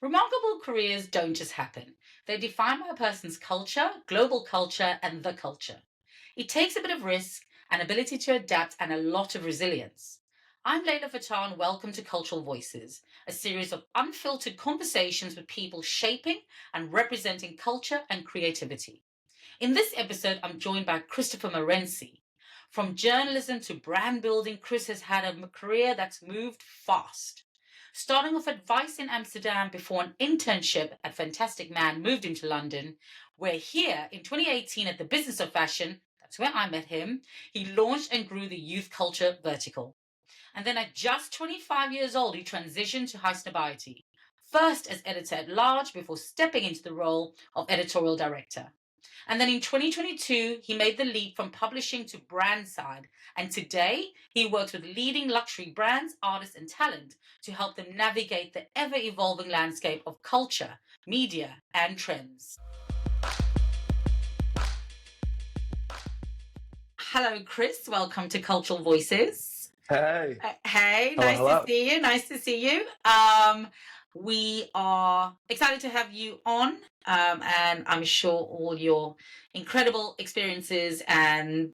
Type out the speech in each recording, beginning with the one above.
Remarkable careers don't just happen. They're defined by a person's culture, global culture, and the culture. It takes a bit of risk, an ability to adapt, and a lot of resilience. I'm Leila and welcome to Cultural Voices, a series of unfiltered conversations with people shaping and representing culture and creativity. In this episode, I'm joined by Christopher Morency. From journalism to brand building, Chris has had a career that's moved fast. Starting off advice in Amsterdam before an internship at Fantastic Man moved him to London, where here in 2018 at the Business of Fashion, that's where I met him, he launched and grew the youth culture vertical. And then at just 25 years old, he transitioned to Highsnobiety, first as editor at large before stepping into the role of editorial director. And then in 2022, he made the leap from publishing to brand side. And today, he works with leading luxury brands, artists, and talent to help them navigate the ever evolving landscape of culture, media, and trends. Hello, Chris. Welcome to Cultural Voices. Hey. Hey, Hello, nice hello. to see you. Nice to see you. We are excited to have you on, and I'm sure all your incredible experiences and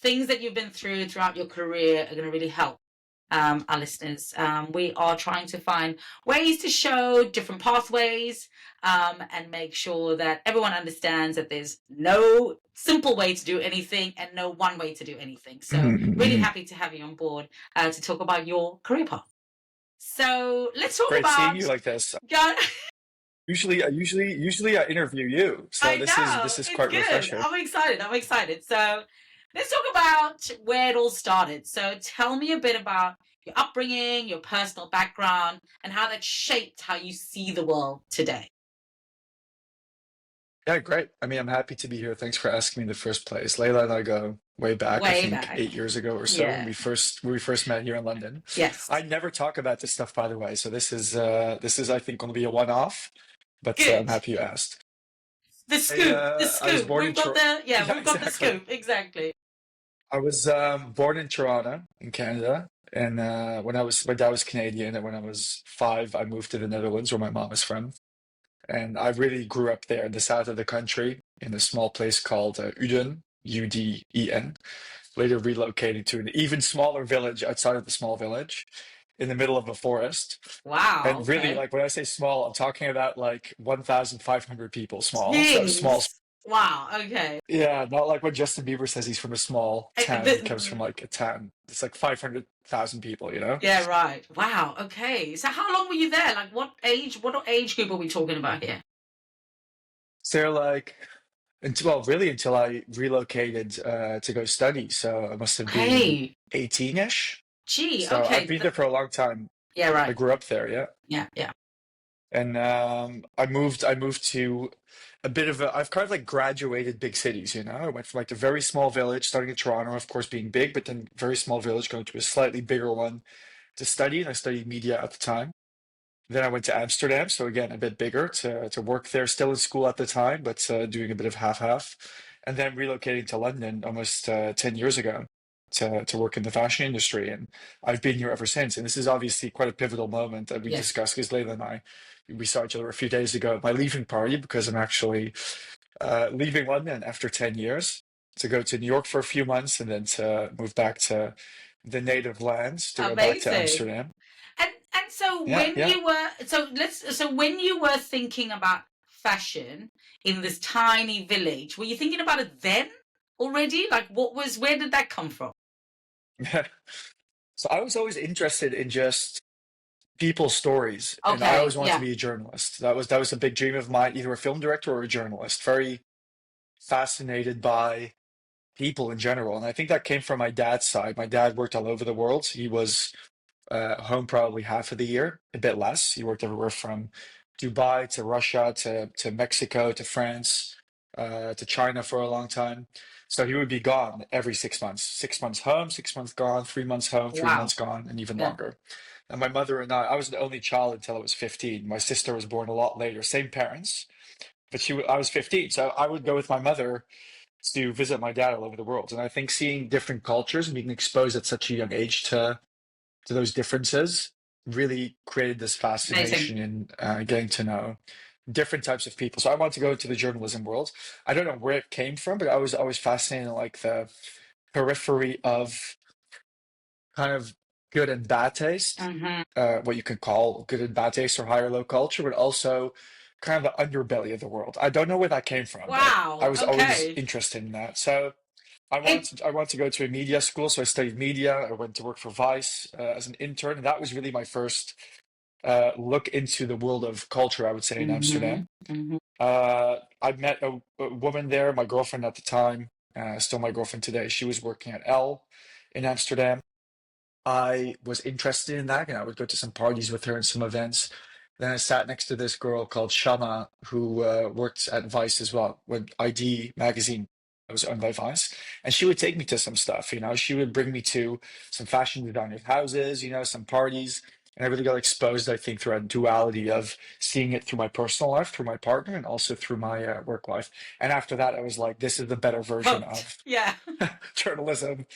things that you've been through throughout your career are going to really help our listeners. We are trying to find ways to show different pathways and make sure that everyone understands that there's no simple way to do anything and no one way to do anything. So really happy to have you on board to talk about your career path. So let's talk Great about. seeing you like this. Usually I interview you, so I this know, is it's quite good. refreshing. I'm excited. So let's talk about where it all started. So tell me a bit about your upbringing, your personal background, and how that shaped how you see the world today. Yeah, great. I mean, I'm happy to be here. Thanks for asking me in the first place. Leila and I go way back. I Way think back. 8 years ago or so when Yeah. we first met here in London. Yes. I never talk about this stuff, by the way. So this is I think going to be a one-off, but Good. I'm happy you asked. The scoop. I was Scoop. born We've in got the Yeah, we've got the exactly. scoop. Exactly. I was born in Toronto, in Canada, and my dad was Canadian, and when I was 5, I moved to the Netherlands, where my mom is from, and I really grew up there in the south of the country, in a small place called Uden, Uden. Later relocated to an even smaller village outside of the small village, in the middle of a forest. Wow. And really, Okay. like when I say small, I'm talking about like 1,500 people small. So small. Jeez. Wow. Okay. Yeah, not like when Justin Bieber says he's from a small town. He comes from like a town. It's like 500,000 people, you know? Yeah, right. Wow. Okay. So how long were you there? Like what age group are we talking about here? So like until I relocated to go study. So I must have been Hey. 18-ish. Gee, So okay. I've been there for a long time. Yeah, I right. grew up there, yeah. Yeah. And I moved to I've kind of like graduated big cities, you know. I went from like a very small village, starting in Toronto, of course, being big, but then very small village, going to a slightly bigger one to study. And I studied media at the time. Then I went to Amsterdam, so again, a bit bigger to work there, still in school at the time, but doing a bit of half-half. And then relocating to London almost 10 years ago to work in the fashion industry. And I've been here ever since. And this is obviously quite a pivotal moment that we Yes. discussed, because Leila and I, we saw each other a few days ago at my leaving party, because I'm actually leaving London after 10 years to go to New York for a few months and then to move back to the native lands, to go back to Amazing. Amsterdam. And so Yeah, when yeah. you were when you were thinking about fashion in this tiny village, were you thinking about it then already? Like where did that come from? So I was always interested in just people's stories, and I Okay, always wanted yeah. to be a journalist. That was a big dream of mine, either a film director or a journalist. Very fascinated by people in general, and I think that came from my dad's side. My dad worked all over the world. He was home probably half of the year, a bit less. He worked everywhere from Dubai to Russia to Mexico to France to China for a long time. So he would be gone every 6 months. 6 months home, 6 months gone, 3 months home, 3 months Wow. gone, and even Yeah. longer. And my mother and I was the only child until I was 15. My sister was born a lot later, same parents, but I was 15. So I would go with my mother to visit my dad all over the world. And I think seeing different cultures and being exposed at such a young age to those differences really created this Amazing. fascination in getting to know different types of people. So I wanted to go into the journalism world. I don't know where it came from, but I was always fascinated in like the periphery of kind of good and bad taste, Hmm. what you could call good and bad taste or high or low culture, but also kind of the underbelly of the world. I don't know where that came from, but I Wow. was always Okay. interested in that. So It. I wanted to go to a media school, so I studied media. I went to work for Vice as an intern, and that was really my first look into the world of culture, I would say, in Hmm. Amsterdam. Hmm. I met a woman there, my girlfriend at the time, still my girlfriend today. She was working at L in Amsterdam. I was interested in that, and I would go to some parties with her and some events. Then I sat next to this girl called Shama, who worked at Vice as well, with ID magazine. It was owned by Vice, and she would take me to some stuff. You know, she would bring me to some fashion designers' houses. You know, some parties, and I really got exposed. I think through a duality of seeing it through my personal life, through my partner, and also through my work life. And after that, I was like, this is the better version Hooked. of Yeah. journalism.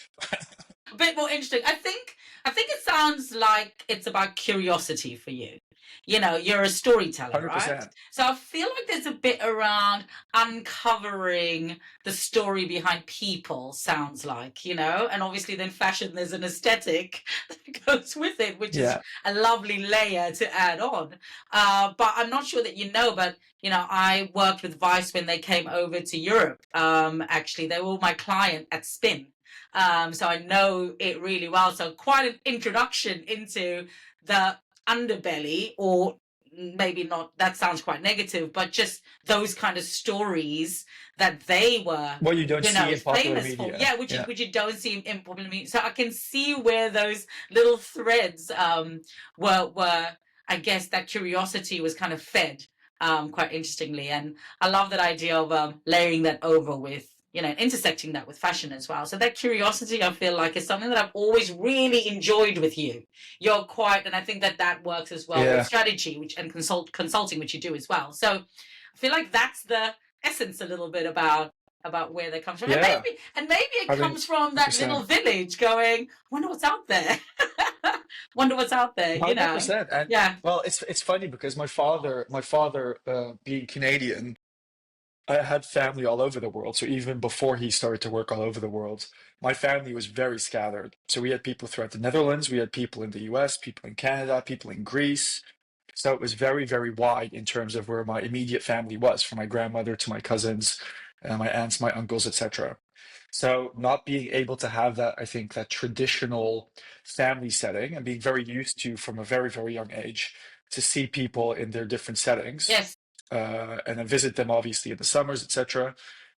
A bit more interesting. I think it sounds like it's about curiosity for you. You know, you're a storyteller, right? 100%. So I feel like there's a bit around uncovering the story behind people, sounds like, you know, and obviously then fashion, there's an aesthetic that goes with it, which is Yeah. a lovely layer to add on. But I'm not sure that you know, but you know, I worked with Vice when they came over to Europe. Actually, they were my client at Spin. So I know it really well. So quite an introduction into the underbelly, or maybe not, that sounds quite negative, but just those kind of stories that they were, What you don't you see know, in popular famous for. media. Yeah, Yeah. which you don't see in popular media. So I can see where those little threads were, I guess that curiosity was kind of fed quite interestingly. And I love that idea of layering that over with, you know, intersecting that with fashion as well. So that curiosity, I feel like, is something that I've always really enjoyed with you. You're quite, and I think that that works as well with Yeah. strategy, which and consulting, which you do as well. So I feel like that's the essence a little bit about where they come from, Yeah. and maybe it I mean, comes from that little 100%. village. Going, wonder what's out there. Wonder what's out there. You know? 100%. And Yeah. well, it's funny because my father being Canadian, I had family all over the world. So even before he started to work all over the world, my family was very scattered. So we had people throughout the Netherlands, we had people in the US, people in Canada, people in Greece. So it was very, very wide in terms of where my immediate family was, from my grandmother to my cousins, my aunts, my uncles, etc. So not being able to have that, I think, that traditional family setting and being very used to from a very, very young age to see people in their different settings Yes. and then visit them obviously in the summers, etc.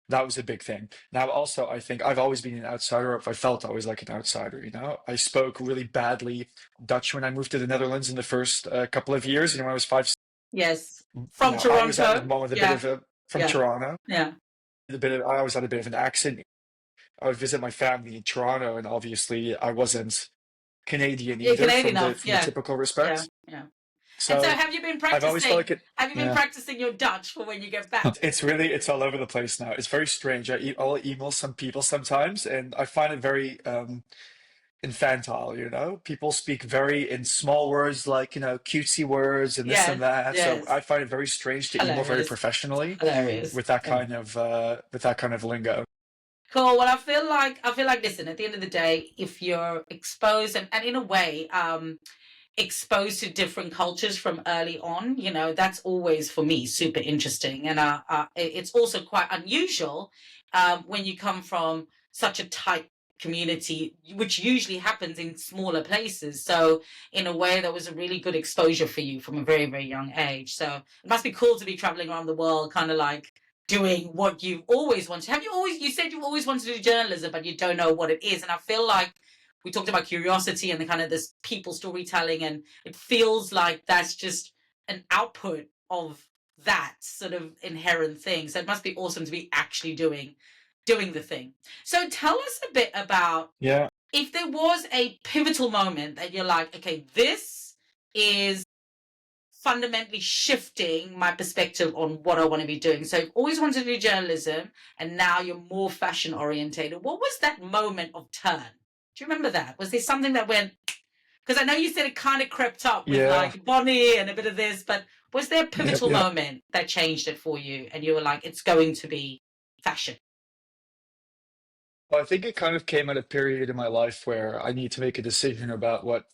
That was a big thing. Now, also, I think I've always been an outsider. If I felt always like an outsider, you know, I spoke really badly Dutch when I moved to the Netherlands in the first couple of years. You know, when I was five, Yes. you From know, I was at the Toronto. moment a bit Yeah. of a from Yeah. Toronto. Yeah. I always had a bit of an accent. I would visit my family in Toronto, and obviously I wasn't Canadian You're either Canadian enough. from the Yeah. typical Yeah. respect. Yeah. And so So have you been I've always felt practicing? like it. Have you been Yeah, practicing your Dutch for when you get back? it's all over the place now. It's very strange. I'll email some people sometimes, and I find it very infantile. You know, people speak very in small words, like you know, cutesy words and this and Yes. that. So Yes. I find it very strange to email very Hilarious. professionally Hilarious. Yeah. with that kind of lingo. Cool. Well, I feel like, listen, at the end of the day, if you're exposed and in a way, exposed to different cultures from early on, you know, that's always for me super interesting. And it's also quite unusual when you come from such a tight community, which usually happens in smaller places. So in a way, that was a really good exposure for you from a very, very young age. So it must be cool to be traveling around the world, kind of like doing what you've always wanted. Have you always, you said you always wanted to do journalism, but you don't know what it is. And I feel like we talked about curiosity and the kind of this people storytelling, and it feels like that's just an output of that sort of inherent thing. So it must be awesome to be actually doing the thing. So tell us a bit about, Yeah. if there was a pivotal moment that you're like, okay, this is fundamentally shifting my perspective on what I want to be doing. So I've always wanted to do journalism, and now you're more fashion orientated. What was that moment of turn? Do you remember that? Was there something that went, Because I know you said it kind of crept up with Yeah, like Marni and a bit of this, but was there a yep, pivotal yep. moment that changed it for you and you were like, it's going to be fashion? Well, I think it kind of came at a period in my life where I need to make a decision about what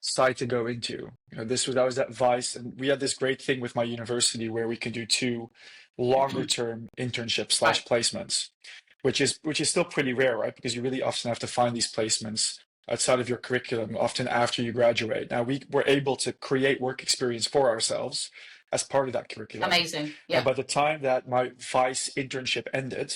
side to go into. I was at Vice, and we had this great thing with my university where we can do two longer term internships Right. slash placements, which is still pretty rare, right? Because you really often have to find these placements outside of your curriculum, often after you graduate. Now we were able to create work experience for ourselves as part of that curriculum. Amazing. And Yeah. by the time that my Vice internship ended,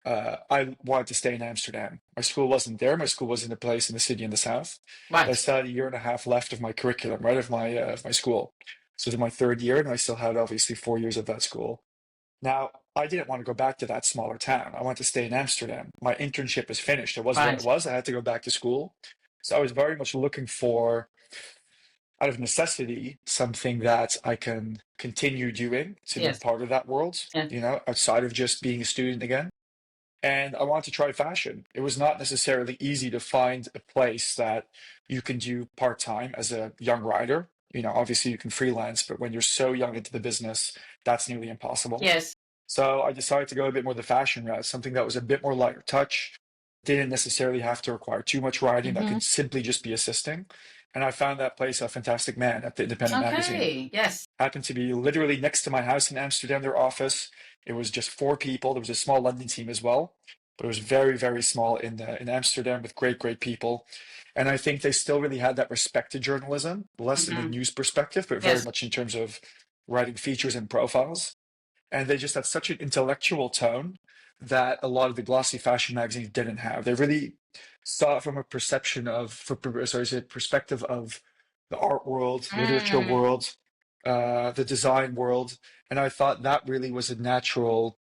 I wanted to stay in Amsterdam. My school wasn't there. My school was in a place in the city in the south. But I Right. still had a year and a half left of my curriculum, right, of my school. So in my third year, and I still had obviously 4 years of that school. Now, I didn't want to go back to that smaller town. I wanted to stay in Amsterdam. My internship was finished. It was what it Right. was. I had to go back to school. So I was very much looking for, out of necessity, something that I can continue doing to be Yes. part of that world, Yeah. outside of just being a student again. And I wanted to try fashion. It was not necessarily easy to find a place that you can do part time as a young writer. Obviously you can freelance, but when you're so young into the business, that's nearly impossible. Yes. So I decided to go a bit more the fashion route, something that was a bit more lighter touch, didn't necessarily have to require too much writing, that Hmm. could simply just be assisting. And I found that place a fantastic man at the Independent magazine. Okay. Yes. Happened to be literally next to my house in Amsterdam, their office. It was just four people. There was a small London team as well, but it was very, very small in Amsterdam with great, great people. And I think they still really had that respect to journalism, less in the Hmm. news perspective, but very Yes. much in terms of writing features and profiles. And they just had such an intellectual tone that a lot of the glossy fashion magazines didn't have. They really saw it from a perspective of the art world, literature Mm. world, the design world, and I thought that really was a natural,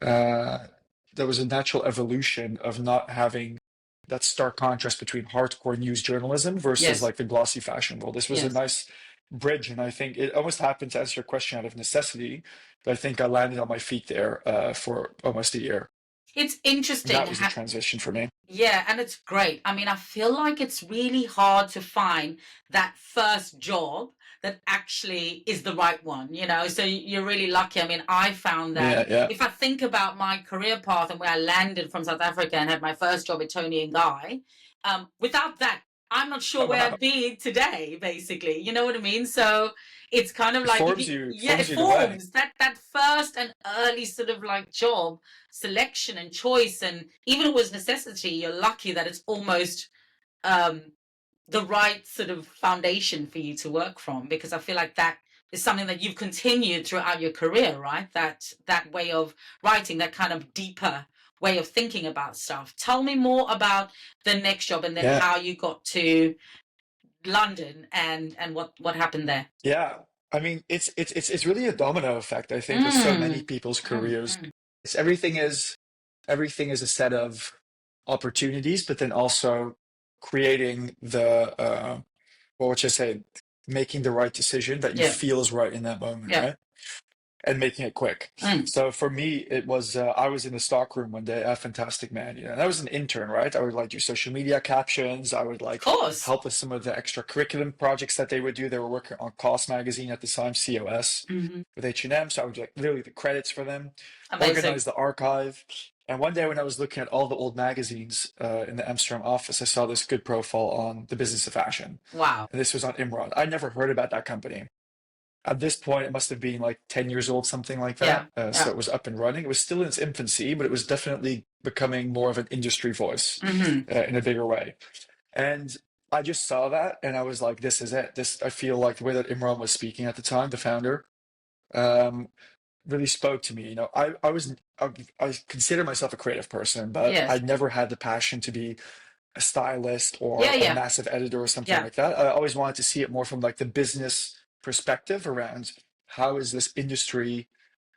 uh, there was a natural evolution of not having that stark contrast between hardcore news journalism versus Yes. like the glossy fashion world. This was a Yes. nice bridge, and I think it almost happened to answer your question out of necessity, but I think I landed on my feet there for almost a year. It's And interesting. that was the transition for me. Yeah, and it's great. I mean, I feel like it's really hard to find that first job that actually is the right one, you know? So you're really lucky. I mean, I found that Yeah, yeah. if I think about my career path and where I landed from South Africa and had my first job at Tony and Guy, without that, I'm not sure Oh, where wow. I'd be today, basically. You know what I mean? So it's kind of It like if you, forms you, it yeah, it forms you in a way. forms that first and early sort of like job selection and choice, and even if it was necessity, you're lucky that it's almost um the right sort of foundation for you to work from, because I feel like that is something that you've continued throughout your career, right? That way of writing, that kind of deeper way of thinking about stuff. Tell me more about the next job and then Yeah, how you got to London and what happened there. yeah. I mean, it's really a domino effect, I think, with so many Mm, people's mm, careers. mm. It's everything is a set of opportunities, but then also creating what would you say, making the right decision that you Yeah. feel is right in that moment, Yeah. right? And making it quick. Mm. So for me, it was I was in the stockroom one day, a fantastic man, and I was an intern, right? I would like do social media captions. I would Of like course. help with some of the extra curriculum projects that they would do. They were working on Cost magazine at the time, COS, Hmm. with H&M. So I would like literally the credits for them, Amazing. organize the archive. And one day when I was looking at all the old magazines in the Amsterdam office, I saw this good profile on the business of fashion. Wow. And this was on Imran. I never heard about that company. At this point, it must have been like 10 years old, something like Yeah. that. So Yeah. it was up and running. It was still in its infancy, but it was definitely becoming more of an industry voice Hmm. in a bigger way. And I just saw that and I was like, this is it. I feel like the way that Imran was speaking at the time, the founder, um, really spoke to me. I consider myself a creative person, but I Yes. never had the passion to be a stylist Yeah. or a Yeah. massive editor or something Yeah. like that. I always wanted to see it more from like the business perspective around how is this industry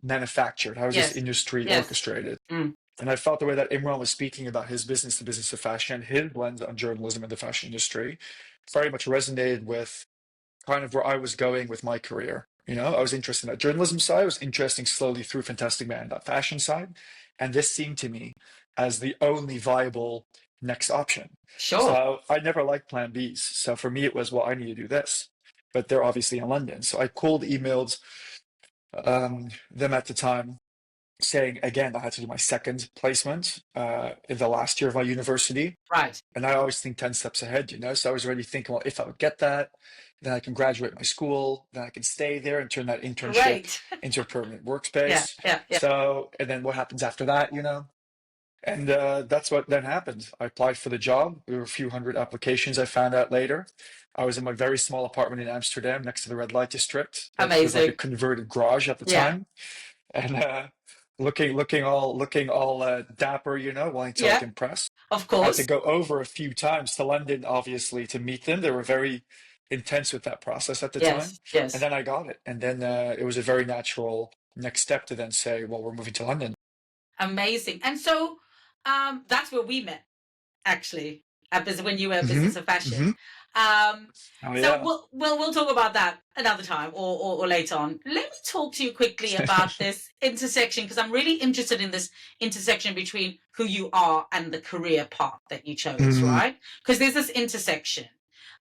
manufactured? How is this Yes. industry Yes. orchestrated? Mm. And I felt the way that Imran was speaking about his business, the business of fashion, his lens on journalism and the fashion industry, very much resonated with kind of where I was going with my career. I was interested in that journalism side. I was interesting slowly through Fantastic Man, that fashion side. And this seemed to me as the only viable next option. Sure. So I never liked plan Bs. So for me, it was, well, I need to do this. But they're obviously in London. So I cold emailed them at the time saying, again, I had to do my second placement in the last year of my university. Right. And I always think 10 steps ahead, you know? So I was already thinking, well, if I would get that, then I can graduate my school, then I can stay there and turn that internship Great. into a permanent Yeah. workspace. Yeah. Yeah. So, and then what happens after that, you know? And that's what then happened. I applied for the job. There were a few hundred applications I found out later. I was in my very small apartment in Amsterdam next to the red light district. That was like a Amazing. converted garage at the Yeah. time. And looking all dapper, you know, wanting to like Yeah. impress. Of I had to course. go over a few times to London, obviously, to meet them. They were very intense with that process at the time. Yes. And Yes. then I got it. And then it was a very natural next step to then say, well, we're moving to London. Amazing. And so that's where we met, actually, when you were a Hmm. business of fashion. Hmm. Um, Oh, so yeah. we'll talk about that another time or later on. Let me talk to you quickly about this intersection, because I'm really interested in this intersection between who you are and the career path that you chose, Hmm. right? Because there's this intersection.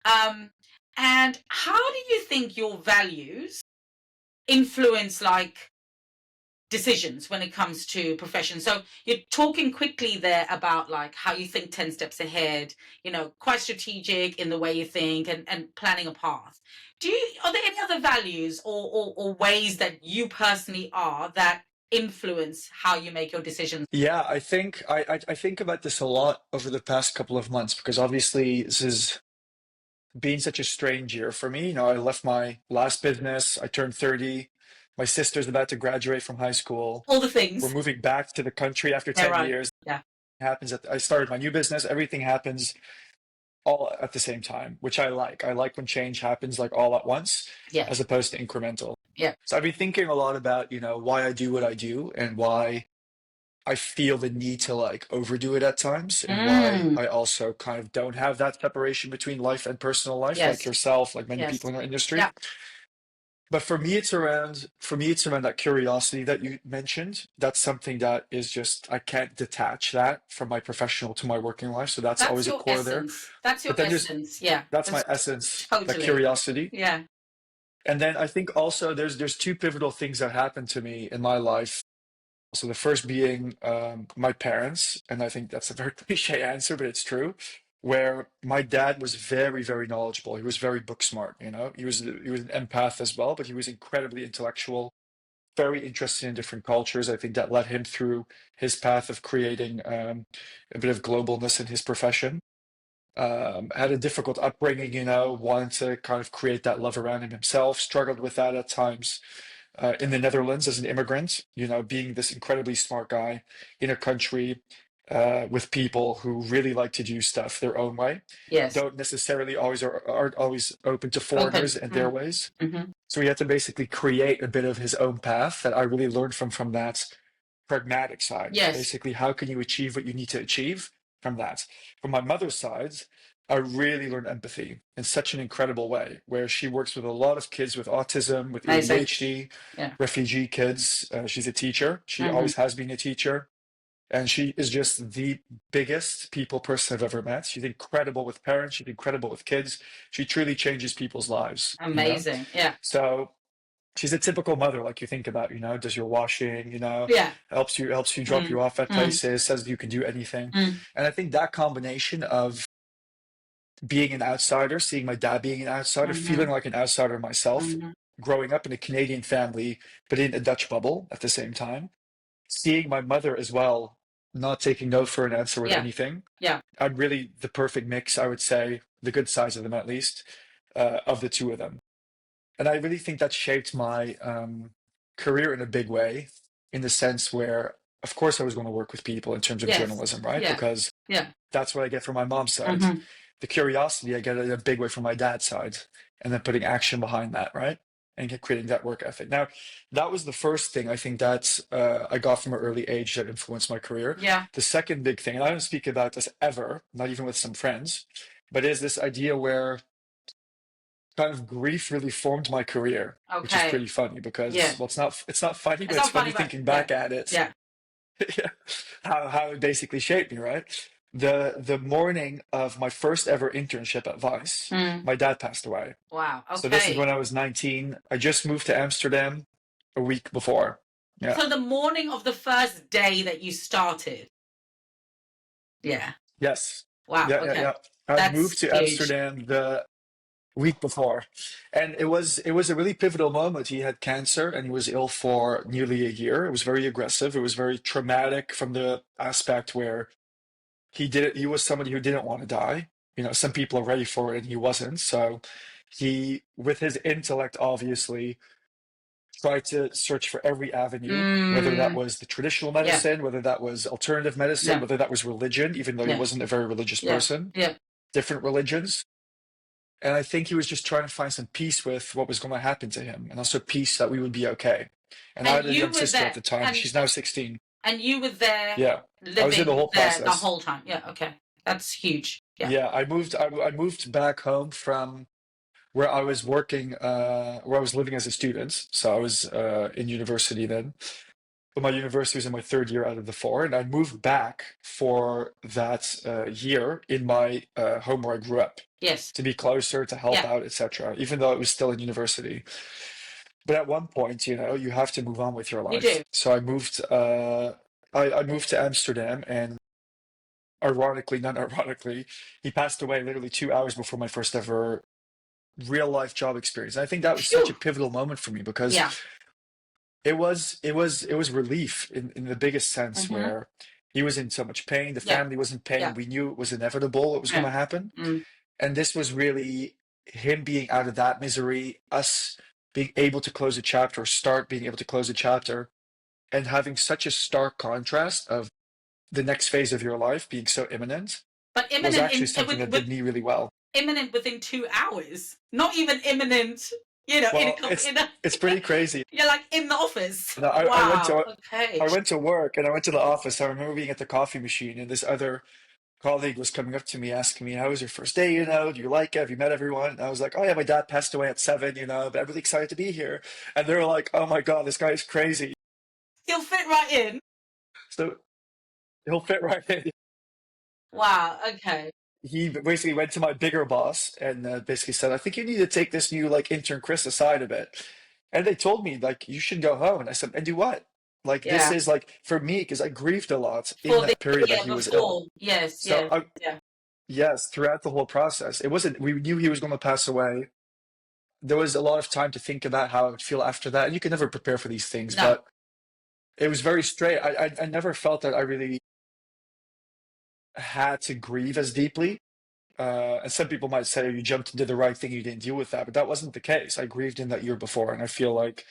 Um, and how do you think your values influence like decisions when it comes to profession? So you're talking quickly there about like how you think 10 steps ahead, quite strategic in the way you think and planning a path. Are there any other values or ways that you personally are that influence how you make your decisions? Yeah, I think about this a lot over the past couple of months because obviously this has been such a strange year for me. You know, I left my last business, I turned 30, my sister's about to graduate from high school. All the We're things. moving back to the country after Yeah, 10 right. years. Yeah. I started my new business, everything happens all at the same time, which I like. I like when change happens like all at once Yeah. as opposed to incremental. Yeah. So I've been thinking a lot about, you know, why I do what I do and why I feel the need to like overdo it at times and why Mm. I also kind of don't have that separation between life and personal life like Yes. yourself, like many Yes. people in our industry. Yeah. But for me it's around that curiosity that you mentioned. That's something that is just I can't detach that from my professional to my working life. So that's That's always a your core there. essence. That's your But then essence. Yeah. that's my essence, that Totally. curiosity. Yeah. And then I think also there's two pivotal things that happened to me in my life. So the first being my parents, and I think that's a very cliche answer, but it's true. Where my dad was very, very knowledgeable. He was very book smart. You know, he was an empath as well, but he was incredibly intellectual, very interested in different cultures. I think that led him through his path of creating a bit of globalness in his profession. Had a difficult upbringing, you know, wanted to kind of create that love around him himself, struggled with that at times in the Netherlands as an immigrant, you know, being this incredibly smart guy in a country with people who really like to do stuff their own way, Yes. don't necessarily always aren't always open to Open. foreigners and their ways. Mm-hmm. So he had to basically create a bit of his own path that I really learned from that pragmatic side. Yes. Basically, how can you achieve what you need to achieve from that? From my mother's side, I really learned empathy in such an incredible way, where she works with a lot of kids with autism, with Amazing. ADHD, Yeah. refugee kids. She's a teacher. She Mm-hmm. always has been a teacher. And she is just the biggest people person I've ever met. She's incredible with parents. She's incredible with kids. She truly changes people's lives, you know? Amazing. Yeah. So she's a typical mother, like you think about, you know, does your washing, you know, Yeah. helps you drop you off at Mm. places, says you can do anything. Mm. And I think that combination of being an outsider, seeing my dad being an outsider, Mm-hmm. feeling like an outsider myself, Mm-hmm. growing up in a Canadian family, but in a Dutch bubble at the same time, seeing my mother as well, not taking no for an answer with Yeah. anything. Yeah. I'm really the perfect mix, I would say, the good size of them at least, of the two of them. And I really think that shaped my career in a big way, in the sense where, of course, I was going to work with people in terms of Yes. journalism, right? Yeah. Because Yeah. that's what I get from my mom's side. Mm-hmm. The curiosity I get in a big way from my dad's side, and then putting action behind that, right? And creating that work ethic. Now, that was the first thing I think that I got from an early age that influenced my career. Yeah. The second big thing, and I don't speak about this ever, not even with some friends, but is this idea where kind of grief really formed my career, which is Okay. pretty funny because, Yeah. well, it's not funny, but It's it's not funny, funny but thinking back yeah. at it. Yeah. Yeah, how it basically shaped me, right? The morning of my first ever internship at Vice, Mm. my dad passed away. Wow. So this is Okay. when I was 19. I just moved to Amsterdam a week before. Yeah. So the morning of the first day that you started. Yeah. Yes. Wow. Yeah, yeah, Okay. yeah. I moved That's to huge. Amsterdam the week before. And it was a really pivotal moment. He had cancer and he was ill for nearly a year. It was very aggressive. It was very traumatic from the aspect where he was somebody who didn't want to die. Some people are ready for it and he wasn't. So he, with his intellect, obviously tried to search for every avenue, whether that Mm. was the traditional Yeah. medicine, whether that was alternative medicine, Yeah. whether that was religion, even though he Yeah. wasn't a very religious Yeah. person, Yeah. different religions. And I think he was just trying to find some peace with what was going to happen to him and also peace that we would be okay. And I And had a you young were sister at there, the time. She's now 16. and you were there, Yeah. I was in the living whole there the process. whole time. Yeah. Okay. That's huge. Yeah. Yeah, I moved back home from where I was working, where I was living as a student. So I was in university then. But my university was in my third year out of the four, and I moved back for that year in my home where I grew up Yes. to be closer, to help Yeah. out, etc. Even though it was still in university. But at one point, you have to move on with your You life. do. So I moved. I moved to Amsterdam, and ironically, not ironically, he passed away literally 2 hours before my first ever real life job experience. And I think that was such a Phew. pivotal moment for me because Yeah. it was relief in the biggest sense Mm-hmm. where he was in so much pain, the Yeah. family was in pain, Yeah. we knew it was inevitable, it was going Yeah. to happen. Mm. And this was really him being out of that misery, us being able to close a chapter, or start being able to close a chapter, and having such a stark contrast of the next phase of your life being so imminent But was imminent actually something that did me really well. imminent within 2 hours. Not even imminent. In a Well, couple. it's it's pretty crazy. You're like in the office. No, Wow. Okay. I went to work and I went to the office. I remember being at the coffee machine and this other colleague was coming up to me asking me, "How was your first day? Do you like it? Have you met everyone?" And I was like, "Oh yeah, my dad passed away at 7, but I'm really excited to be here." And they were like, "Oh my God, this guy is crazy." He'll fit right in. So he'll fit right in. Wow. Okay. He basically went to my bigger boss and basically said, "I think you need to take this new like intern Chris aside a bit." And they told me like, "You should go home." And I said, "And do what?" Like this Yeah. is like for me because I grieved a lot in For the that period that year he was ill. before. Yes. So Yeah. Yeah. yes, throughout the whole process, it wasn't. We knew he was going to pass away. There was a lot of time to think about how I would feel after that, and you can never prepare for these things. No. But it was very straight. I never felt that I really had to grieve as deeply. And some people might say you jumped and did the right thing, you didn't deal with that, but that wasn't the case. I grieved in that year before, and I feel like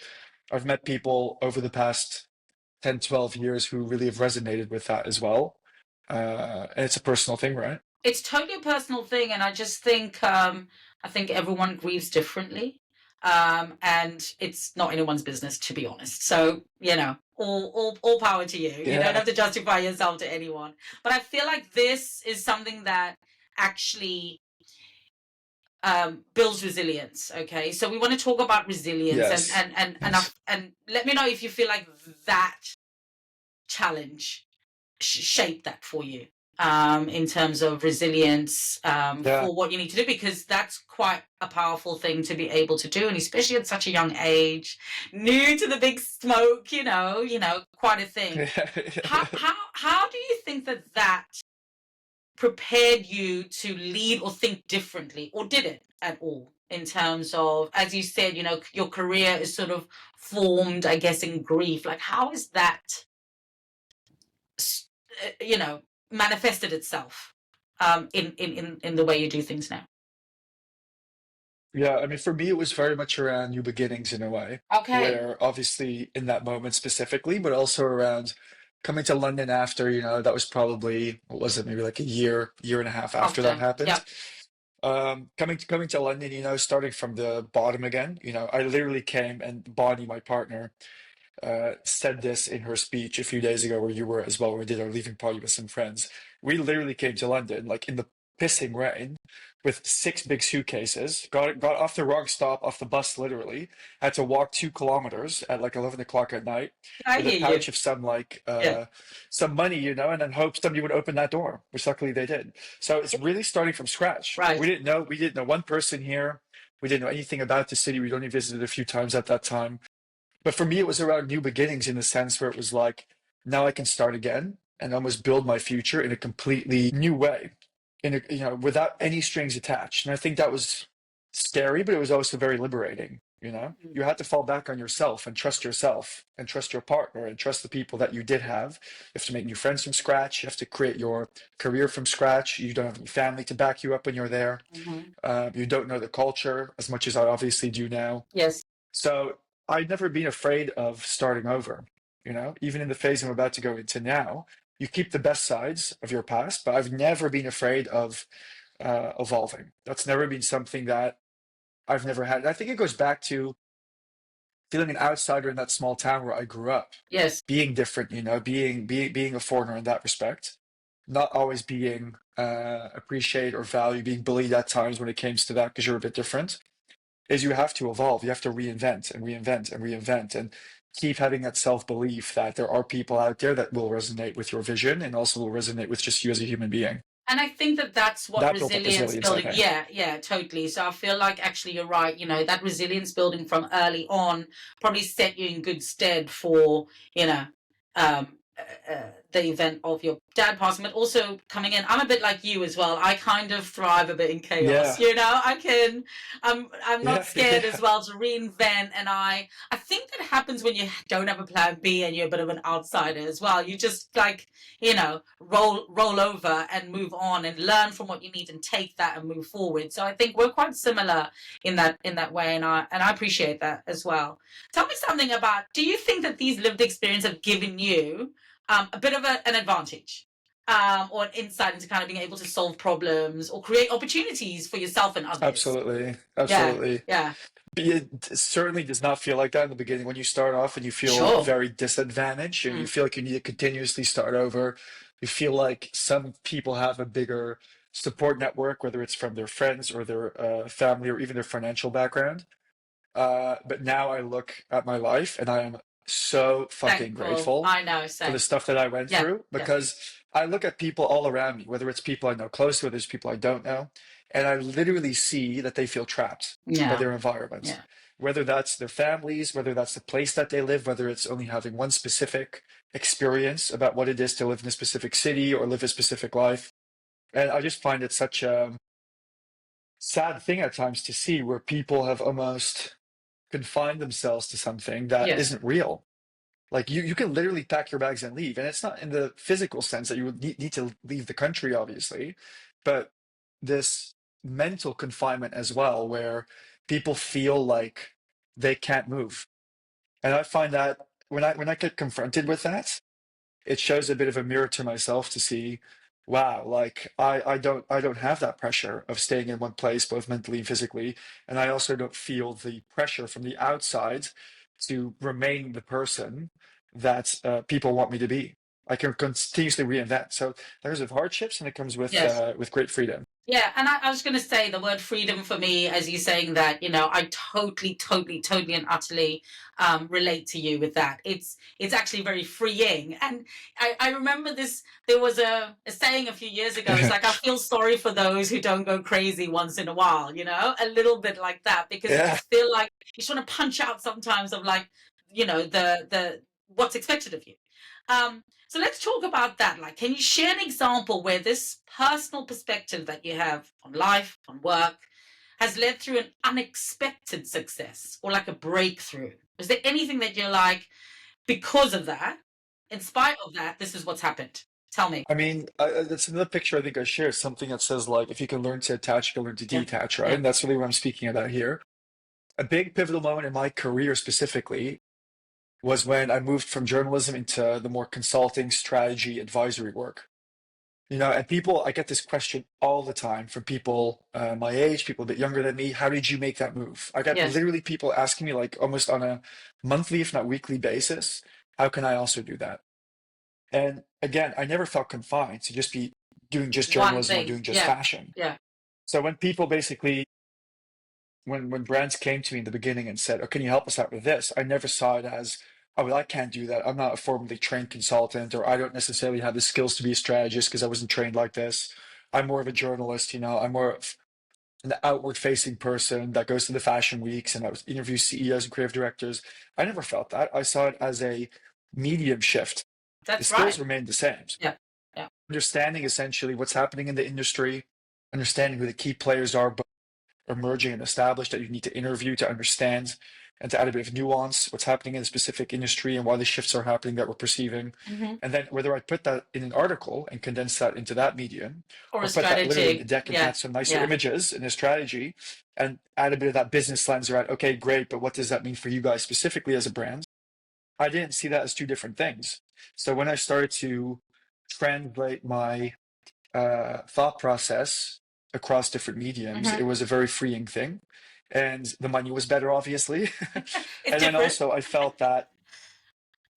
I've met people over the past 10, 12 years who really have resonated with that as well. And it's a personal thing, right? It's totally a personal thing, and I think everyone grieves differently, and it's not anyone's business, to be honest. So all power to you. You don't Yeah. have to justify yourself to anyone. But I feel like this is something that actually builds resilience. Okay, so we want to talk about resilience, and Yes. and and and, I- Yes. and let me know if you feel like that challenge shape that for you, in terms of resilience, Yeah. for what you need to do, because that's quite a powerful thing to be able to do, and especially at such a young age, new to the big smoke, quite a thing. How do you think that prepared you to lead or think differently, or did it at all, in terms of, as you said, your career is sort of formed, I guess, in grief? Like, how is that s- manifested itself, in the way you do things now? Yeah, I mean, for me, it was very much around new beginnings in a way, Okay. where obviously in that moment specifically, but also around coming to London after, that was probably, what was it, maybe like a year and a half after that Often. happened. Yep. Coming to London, starting from the bottom again, I literally came and Bonnie, my partner, said this in her speech a few days ago where you were as well, when we did our leaving party with some friends. We literally came to London, like in the pissing rain with 6 big suitcases, got off the wrong stop off the bus literally, had to walk 2 kilometers at like 11 o'clock at night I with a hear you. pouch of some like Yeah. some money, and then hope somebody would open that door, which luckily they did. So it's really starting from scratch. Right. We didn't know one person here. We didn't know anything about the city. We'd only visited a few times at that time. But for me, it was around new beginnings in the sense where it was like, now I can start again and almost build my future in a completely new way, without any strings attached. And I think that was scary, but it was also very liberating. Mm. You had to fall back on yourself and trust your partner and trust the people that you did have. You have to make new friends from scratch. You have to create your career from scratch. You don't have any family to back you up when you're there. Mhm. You don't know the culture as much as I obviously do now. Yes. So I'd never been afraid of starting over, even in the phase I'm about to go into now. You keep the best sides of your past, but I've never been afraid of evolving. That's never been something that I've never had. And I think it goes back to feeling an outsider in that small town where I grew up, Yes. being different, being a foreigner in that respect, not always being appreciated or valued, being bullied at times when it came to that because you're a bit different. Is you have to evolve. You have to reinvent and reinvent and reinvent and keep having that self-belief that there are people out there that will resonate with your vision and also will resonate with just you as a human being. And I think that that's what That built up resilience resilience, I building, think. yeah, yeah, totally. So I feel like actually you're right, that resilience building from early on probably set you in good stead for, um, the event of your dad passing, but also coming in. I'm a bit like you as well. I kind of thrive a bit in chaos, Yeah, I'm not yeah, scared yeah, as well to reinvent. And I think that happens when you don't have a plan B and you're a bit of an outsider as well. You just like, roll over and move on and learn from what you need and take that and move forward. So I think we're quite similar in that way, and I appreciate that as well. Tell me something about, do you think that these lived experiences have given you a bit of an advantage, or an insight into kind of being able to solve problems or create opportunities for yourself and others? absolutely, Yeah, absolutely. yeah, But it certainly does not feel like that in the beginning when you start off and you feel sure. very disadvantaged and you Mm, feel like you need to continuously start over. You feel like some people have a bigger support network, whether it's from their friends or their family or even their financial background. But now I look at my life and I am so fucking thankful. grateful I know, for the same. stuff that I went Yeah, through yeah, because I look at people all around me, whether it's people I know close, whether it's people I don't know, and I literally see that they feel trapped by yeah, their environment. yeah. Whether that's their families, whether that's the place that they live, whether it's only having one specific experience about what it is to live in a specific city or live a specific life. And I just find it such a sad thing at times to see where people have almost confined themselves to something that Yes, isn't real. Like you can literally pack your bags and leave. And it's not in the physical sense that you would need to leave the country, obviously, but this mental confinement as well, where people feel like they can't move. And I find that when I get confronted with that, it shows a bit of a mirror to myself to see, wow, like I don't have that pressure of staying in one place, both mentally and physically, and I also don't feel the pressure from the outside to remain the person that people want me to be. I can continuously reinvent. So there's hardships, and it comes yes. with great freedom. Yeah, and I was going to say the word freedom for me, as you saying that, I totally, totally, totally, and utterly relate to you with that. It's actually very freeing, and I remember this. There was a saying a few years ago. It's like I feel sorry for those who don't go crazy once in a while. A little bit like that, because you Yeah. just feel like you just want to punch out sometimes of like, the what's expected of you. So let's talk about that. Like, can you share an example where this personal perspective that you have on life, on work, has led through an unexpected success or like a breakthrough? Is there anything that you're like, because of that, in spite of that, this is what's happened? Tell me. I mean, that's another picture I think I shared, something that says like, if you can learn to attach, you can learn to Yeah. detach, right? Yeah. And that's really what I'm speaking about here. A big pivotal moment in my career specifically was when I moved from journalism into the more consulting, strategy, advisory work. And I get this question all the time from people my age, people a bit younger than me. How did you make that move? I got Yes. literally people asking me like almost on a monthly, if not weekly basis, how can I also do that? And again, I never felt confined to just be doing just One journalism or thing. doing just Yeah. fashion. Yeah. So when people basically, when brands came to me in the beginning and said, "Oh, can you help us out with this?" I never saw it as, "Oh, well, I can't do that. I'm not a formally trained consultant, or I don't necessarily have the skills to be a strategist because I wasn't trained like this. I'm more of a journalist, you know. I'm more of an outward-facing person that goes to the fashion weeks and I was interview CEOs and creative directors." I never felt that. I saw it as a medium shift. The That's skills right. remained the same. Yeah. Yeah. Understanding essentially what's happening in the industry, understanding who the key players are, emerging and established that you need to interview to understand and to add a bit of nuance, what's happening in a specific industry and why the shifts are happening that we're perceiving. Hmm. And then whether I put that in an article and condense that into that medium, Or or a put that literally in a strategy. deck and Yeah. add some nicer Yeah. images in a strategy and add a bit of that business lens around, okay, great, but what does that mean for you guys specifically as a brand? I didn't see that as two different things. So when I started to translate my thought process across different mediums, it Hmm. was a very freeing thing. And the money was better, obviously. It's And then different. also, I felt that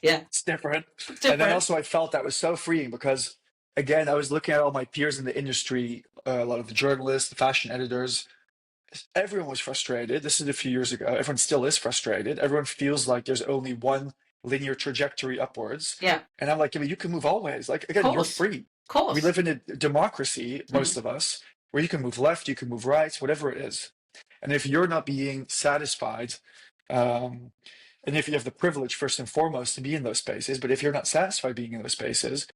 Yeah. it's different. It's And then different. also, I felt that was so freeing because, again, I was looking at all my peers in the industry, a lot of the journalists, the fashion editors. Everyone was frustrated. This is a few years ago. Everyone still is frustrated. Everyone feels like there's only one linear trajectory upwards. Yeah. And I'm like, yeah, but you can move always. Like, Of again, you're course. free. Of We course. live in a democracy, Mhm. most of us, where you can move left, you can move right, whatever it is. And if you're not being satisfied, um, and if you have the privilege, first and foremost, to be in those spaces, but if you're not satisfied being in those spaces,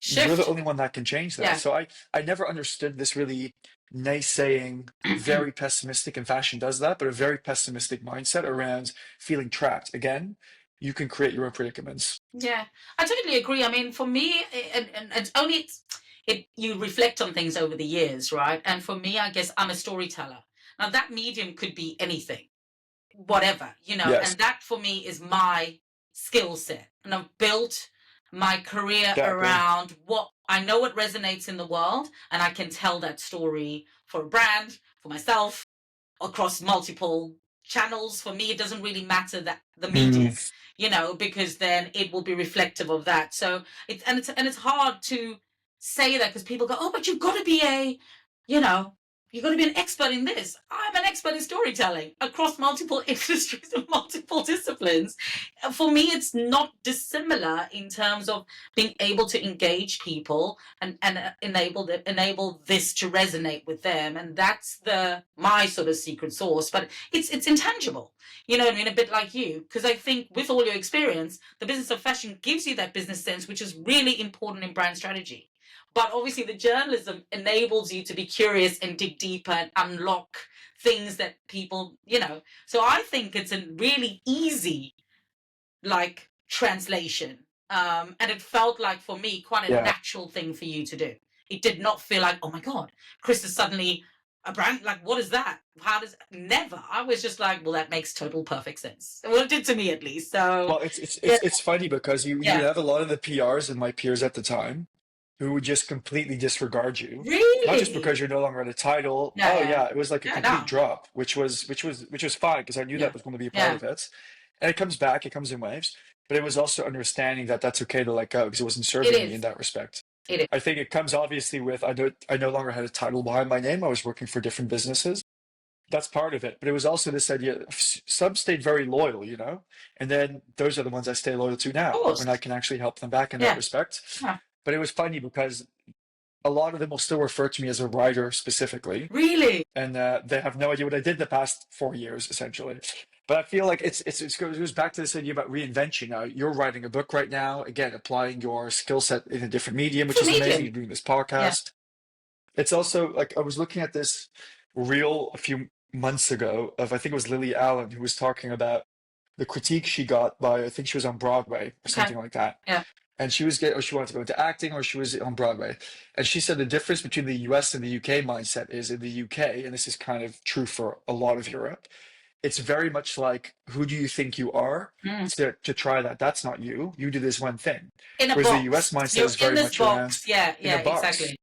you're the Shift. only one that can change that. Yeah. So I never understood this really naysaying, very pessimistic, and fashion does that, but a very pessimistic mindset around feeling trapped. Again, you can create your own predicaments. Yeah, I totally agree. I mean, for me, and it's only you reflect on things over the years, right? And for me, I guess I'm a storyteller. Now that medium could be anything, whatever, Yes, and that for me is my skill set. And I've built my career exactly. around I know what resonates in the world, and I can tell that story for a brand, for myself, across multiple channels. For me, it doesn't really matter that the Mm, medium, because then it will be reflective of that. So it's hard to say that because people go, oh, but you've got to be you know, you've got to be an expert in this. I'm an expert in storytelling across multiple industries and multiple disciplines. For me, it's not dissimilar in terms of being able to engage people and enable this to resonate with them, and that's the my sort of secret sauce. But it's intangible, you know what I mean, a bit like you, because I think with all your experience, the business of fashion gives you that business sense, which is really important in brand strategy. But obviously the journalism enables you to be curious and dig deeper and unlock things that people, so I think it's a really easy, like, translation. And it felt like for me quite a yeah. natural thing for you to do. It did not feel like, oh my God, Chris is suddenly a brand. Like, what is that? How does never? I was just like, well, that makes total perfect sense. Well, it did to me at least. So Well, it's yeah, it's it's funny because you would yeah, have a lot of the PRs and my peers at the time who would just completely disregard you, not just really, because you're no longer at a title. yeah, Oh yeah, yeah, it was like a yeah, complete no, drop, which was fine because I knew yeah, that was going to be a part yeah, of it. And it comes back, it comes in waves, but it was also understanding that that's okay to let go because it wasn't it serving me in is, that respect. it is. I think it comes obviously with I no longer had a title behind my name. I was working for different businesses. That's part of it, but it was also this idea. Some stayed very loyal, and then those are the ones I stay loyal to Of now when I course, can actually help them back in that yeah, respect. yeah. But it was funny because a lot of them will still refer to me as a writer specifically, Really, and they have no idea what I did the past 4 years, essentially. But I feel like it goes back to this idea about reinvention. Now you're writing a book right now, again applying your skill set in a different medium, which different is amazing. medium, You're doing this yeah, podcast. It's also like I was looking at this reel a few months ago of I think it was Lily Allen who was talking about the critique she got by I think she was on Broadway or okay, something like that. yeah, And she was getting, or she wanted to go into acting, or she was on Broadway. And she said the difference between the US and the UK mindset is in the UK, and this is kind of true for a lot of Europe, it's very much like, who do you think you are? mm. To try that. That's not you. You do this one thing. In a Whereas the US box. mindset You're is in very this much around box. Yeah, in a yeah, box. exactly.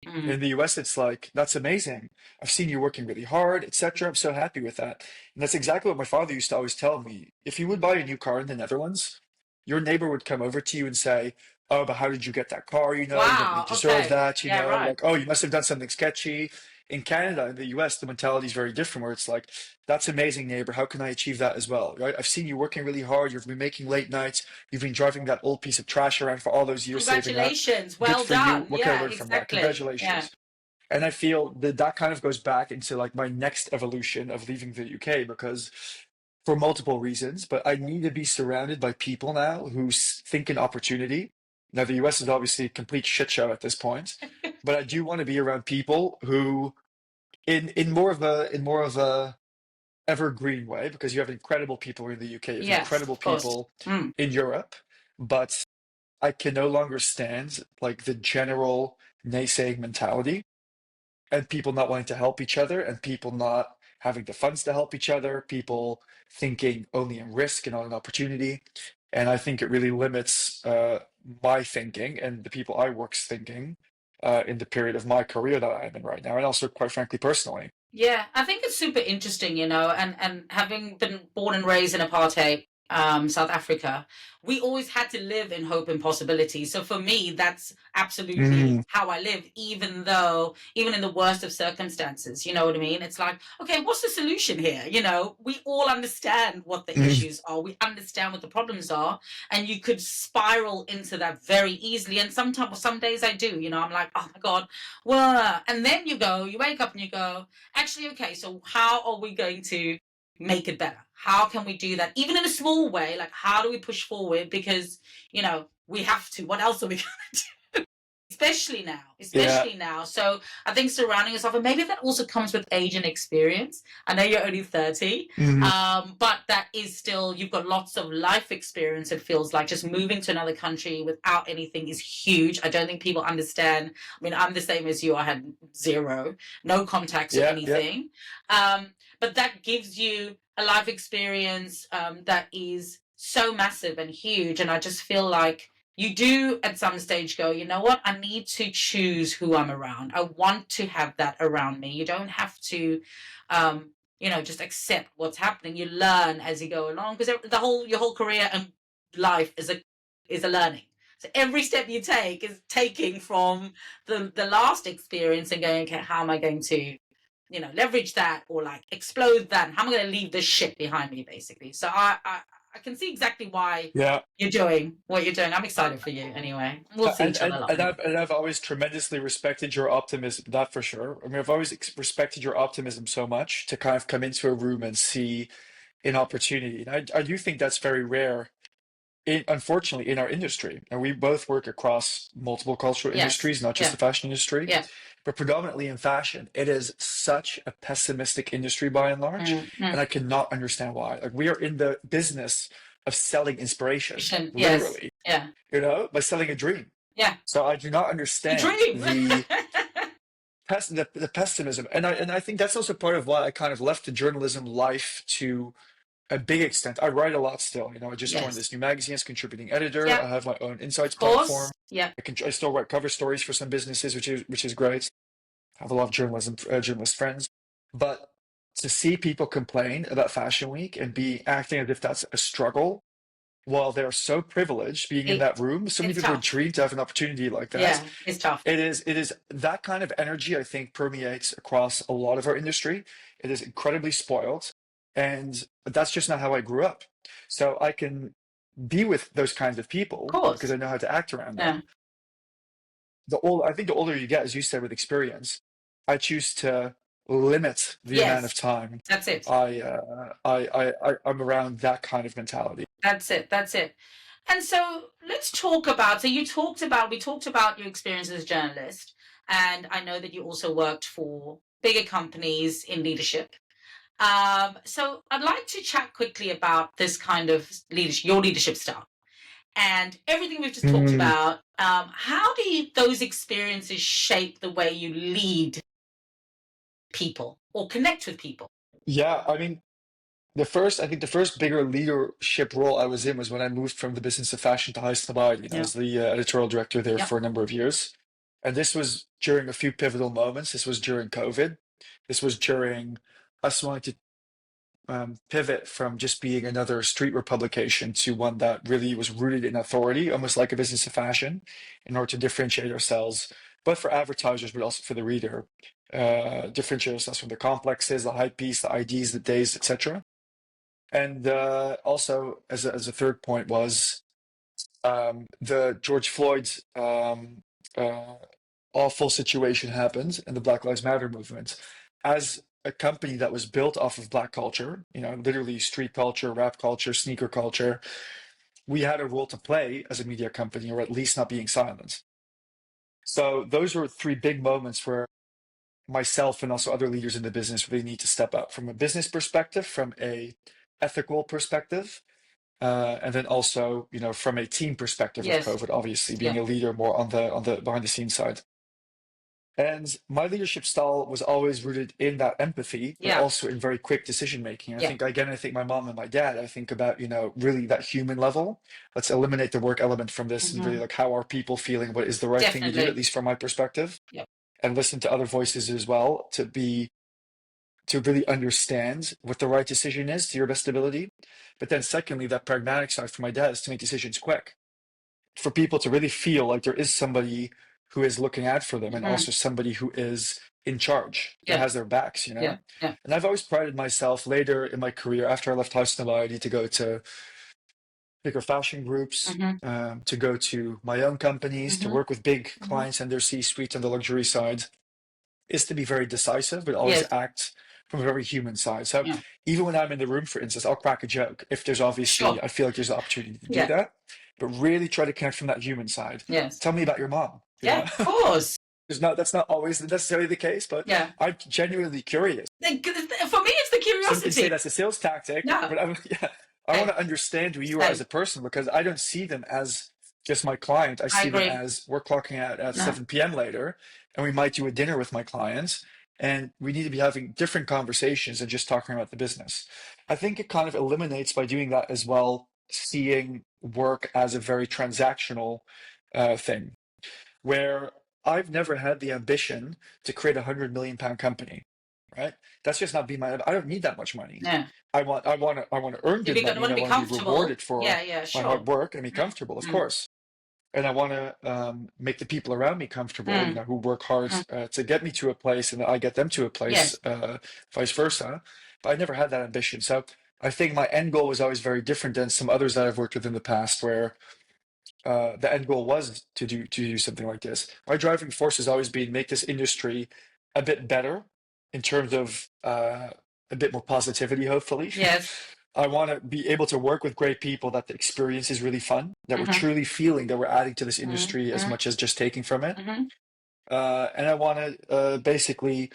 Mm. In the US, it's like, that's amazing. I've seen you working really hard, etc. I'm so happy with that. And that's exactly what my father used to always tell me. If you would buy a new car in the Netherlands, your neighbor would come over to you and say, oh, but how did you get that car? You don't really Wow. deserve Okay. that, Yeah. Right. like, oh, you must have done something sketchy. In Canada, in the US, the mentality is very different, where it's like, that's amazing, neighbor. How can I achieve that as well? Right? I've seen you working really hard. You've been making late nights. You've been driving that old piece of trash around for all those years, saving up. Congratulations. Good Well for you. done. What can I Yeah. learn from that? Exactly. Yeah. Congratulations. And I feel that that kind of goes back into like my next evolution of leaving the UK, because for multiple reasons, but I need to be surrounded by people now who think in opportunity. Now, the US is obviously a complete shit show at this point, but I do want to be around people who, in more of a evergreen way, because you have incredible people in the UK, you have Yes. incredible Of course. people Mm. in Europe, but I can no longer stand like the general naysaying mentality, and people not wanting to help each other, and people not having the funds to help each other, people thinking only in risk and not in opportunity. And I think it really limits my thinking and the people I work's thinking in the period of my career that I'm in right now, and also, quite frankly, personally. Yeah, I think it's super interesting, and having been born and raised in apartheid, South Africa, we always had to live in hope and possibility. So for me, that's absolutely Mm, how I live, even in the worst of circumstances, you know what I mean? It's like, okay, what's the solution here? We all understand what the mm, issues are, we understand what the problems are, and you could spiral into that very easily. And sometimes, some days I do, I'm like, oh my God, well, and then you wake up and you go, actually, okay, so how are we going to make it better? How can we do that? Even in a small way, like how do we push forward? Because, we have to. What else are we going to do? Especially now, yeah. especially now. So I think surrounding yourself, and maybe that also comes with age and experience. I know you're only 30, Mm, but that is still, you've got lots of life experience. It feels like just moving to another country without anything is huge. I don't think people understand. I mean, I'm the same as you. I had zero, no contacts or yeah, yeah, anything. But that gives you a life experience that is so massive and huge. And I just feel like you do at some stage go, you know what? I need to choose who I'm around. I want to have that around me. You don't have to, just accept what's happening. You learn as you go along, because your whole career and life is a learning. So every step you take is taking from the last experience and going, okay, how am I going to, leverage that, or like explode that? And how am I going to leave this shit behind me, basically? So I can see exactly why yeah. you're doing what you're doing. I'm excited for you anyway. We'll see And, each other and a lot and more. I've always tremendously respected your optimism, that for sure. I mean, I've always respected your optimism so much to kind of come into a room and see an opportunity. And I do think that's very rare, unfortunately, in our industry. And we both work across multiple cultural Yes. industries, not just Yeah. the fashion industry, Yeah. but predominantly in fashion. It is such a pessimistic industry by and large, Mm-hmm. and I cannot understand why. Like, we are in the business of selling inspiration, Yes. literally, Yeah. by selling a dream. Yeah. So I do not A understand dream. the pessimism, and I think that's also part of why I kind of left the journalism life to a big extent. I write a lot still. I just joined Yes. this new magazine as contributing editor. Yeah. I have my own insights Of course. platform. Yeah. I still write cover stories for some businesses, which is great. I have a lot of journalist friends, but to see people complain about Fashion Week and be acting as if that's a struggle, while they're so privileged being in It, that room, so many it's people would tough. dream to have an opportunity like that. Yeah. It's tough. It is that kind of energy, I think, permeates across a lot of our industry. It is incredibly spoiled, and that's just not how I grew up. So I can be with those kinds of Of people because course. I know how to act around Yeah. them. I think the older you get, as you said, with experience, I choose to limit the amount of Yes. time That's it. I'm around that kind of mentality. That's it. That's it. And so let's talk about. So we talked about your experience as a journalist, and I know that you also worked for bigger companies in leadership. So I'd like to chat quickly about this kind of leadership, your leadership style, and everything we've just talked Mm, about. How do those experiences shape the way you lead people or connect with people? yeah, I mean, I think the first bigger leadership role I was in was when I moved from the business of fashion to High Snobiety. I Yeah. was the editorial director there Yeah. for a number of years. And this was during a few pivotal moments. This was during COVID. This was during us wanting to pivot from just being another streetwear publication to one that really was rooted in authority, almost like a business of fashion, in order to differentiate ourselves, both for advertisers but also for the reader. Differentiate ourselves from the complexes, the hype piece, the IDs, the days, etc. And also, as a third point, was the George Floyd uh, awful situation happened in the Black Lives Matter movement. As a company that was built off of Black culture, literally street culture, rap culture, sneaker culture, we had a role to play as a media company, or at least not being silent. So those were three big moments where myself and also other leaders in the business really need to step up from a business perspective, from a ethical perspective, and then also, from a team perspective of Yes. COVID, obviously being Yeah. a leader more on the behind the scenes side. And my leadership style was always rooted in that empathy, but Yeah. also in very quick decision making. I Yeah. think my mom and my dad, I think about, really that human level. Let's eliminate the work element from this and really like how are people feeling, what is the right thing to do, at Definitely. least from my perspective. Yep. And listen to other voices as well to really understand what the right decision is to your best ability. But then secondly, that pragmatic side for my dad is to make decisions quick. For people to really feel like there is somebody who is looking out for them and also somebody who is in charge and Yeah. has their backs, Yeah. Yeah. And I've always prided myself later in my career, after I left High Notoriety, to go to bigger fashion groups, to go to my own companies, to work with big clients and their C-suite on the luxury side, is to be very decisive, but always Yes. act from a very human side. So Yeah. even when I'm in the room, for instance, I'll crack a joke if there's obviously, Sure. I feel like there's an opportunity to do Yeah. that, but really try to connect from that human side. Yes. Tell me about your mom. Yeah, of course. That's not always necessarily the case, but Yeah. I'm genuinely curious. For me, it's the Some can say curiosity. that's a sales tactic, No. but I want to understand who you are as a person, because I don't see them as just my client. I see them agree. as we're clocking out at No. 7 p.m. later, and we might do a dinner with my clients, and we need to be having different conversations than just talking about the business. I think it kind of eliminates, by doing that as well, seeing work as a very transactional thing, where I've never had the ambition to create £100 million company, right? That's just not be my. I don't need that much money. Yeah. I want to earn good You're money, gonna and I be want to be comfortable. rewarded for Yeah, my sure. hard work and be comfortable, of course. And I want to make the people around me comfortable, who work hard to get me to a place, and I get them to a place, vice versa. But I never had that ambition. So I think my end goal was always very different than some others that I've worked with in the past, where the end goal was to do something like this. My driving force has always been make this industry a bit better in terms of a bit more positivity, hopefully. Yes. I want to be able to work with great people, that the experience is really fun, that we're truly feeling that we're adding to this industry as much as just taking from it. And I want to basically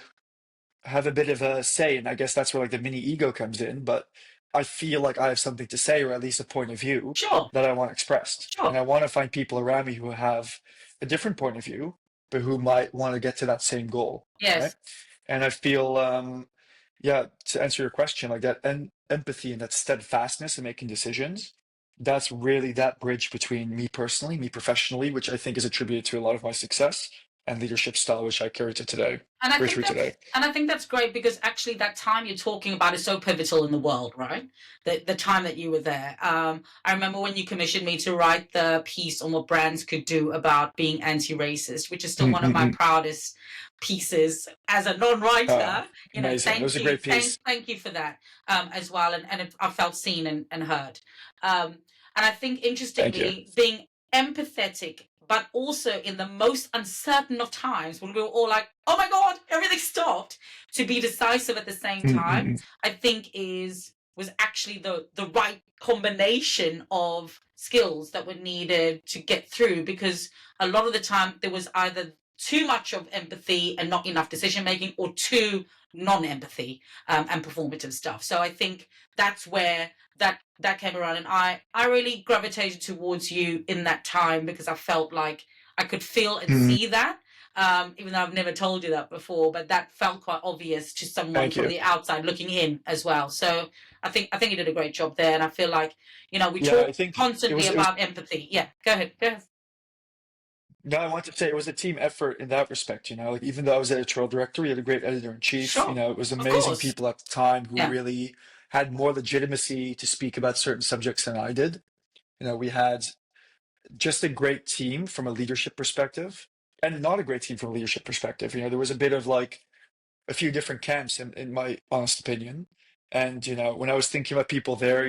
have a bit of a say, and I guess that's where like the mini ego comes in, but I feel like I have something to say, or at least a point of view Sure. that I want expressed. Sure. And I want to find people around me who have a different point of view, but who might want to get to that same goal. Yes. Right? And I feel, to answer your question, like that empathy and that steadfastness in making decisions, that's really that bridge between me personally, me professionally, which I think is attributed to a lot of my success, and leadership style, which I carry to today. And I think that's great, because actually that time you're talking about is so pivotal in the world, right? The time that you were there. I remember when you commissioned me to write the piece on what brands could do about being anti-racist, which is still one of my proudest pieces as a non-writer. Amazing. It was a great piece. Thank you for that as well. And I felt seen and heard. And I think, interestingly, being empathetic, but also in the most uncertain of times, when we were all like, oh my God, everything stopped, to be decisive at the same time, I think was actually the right combination of skills that were needed to get through, because a lot of the time there was either too much of empathy and not enough decision making, or too non-empathy and performative stuff. So I think that's where that came around, and I really gravitated towards you in that time, because I felt like I could feel and see that, even though I've never told you that before, but that felt quite obvious to someone from the outside looking in as well. So I think you did a great job there, and I feel like we talk constantly about empathy. Yeah, go ahead. No, I want to say it was a team effort in that respect. Like, even though I was editorial director, we had a great editor in chief. Sure. It was amazing people at the time who really had more legitimacy to speak about certain subjects than I did. We had just a great team from a leadership perspective and not a great team from a leadership perspective. There was a bit of like a few different camps in my honest opinion. And, when I was thinking about people there,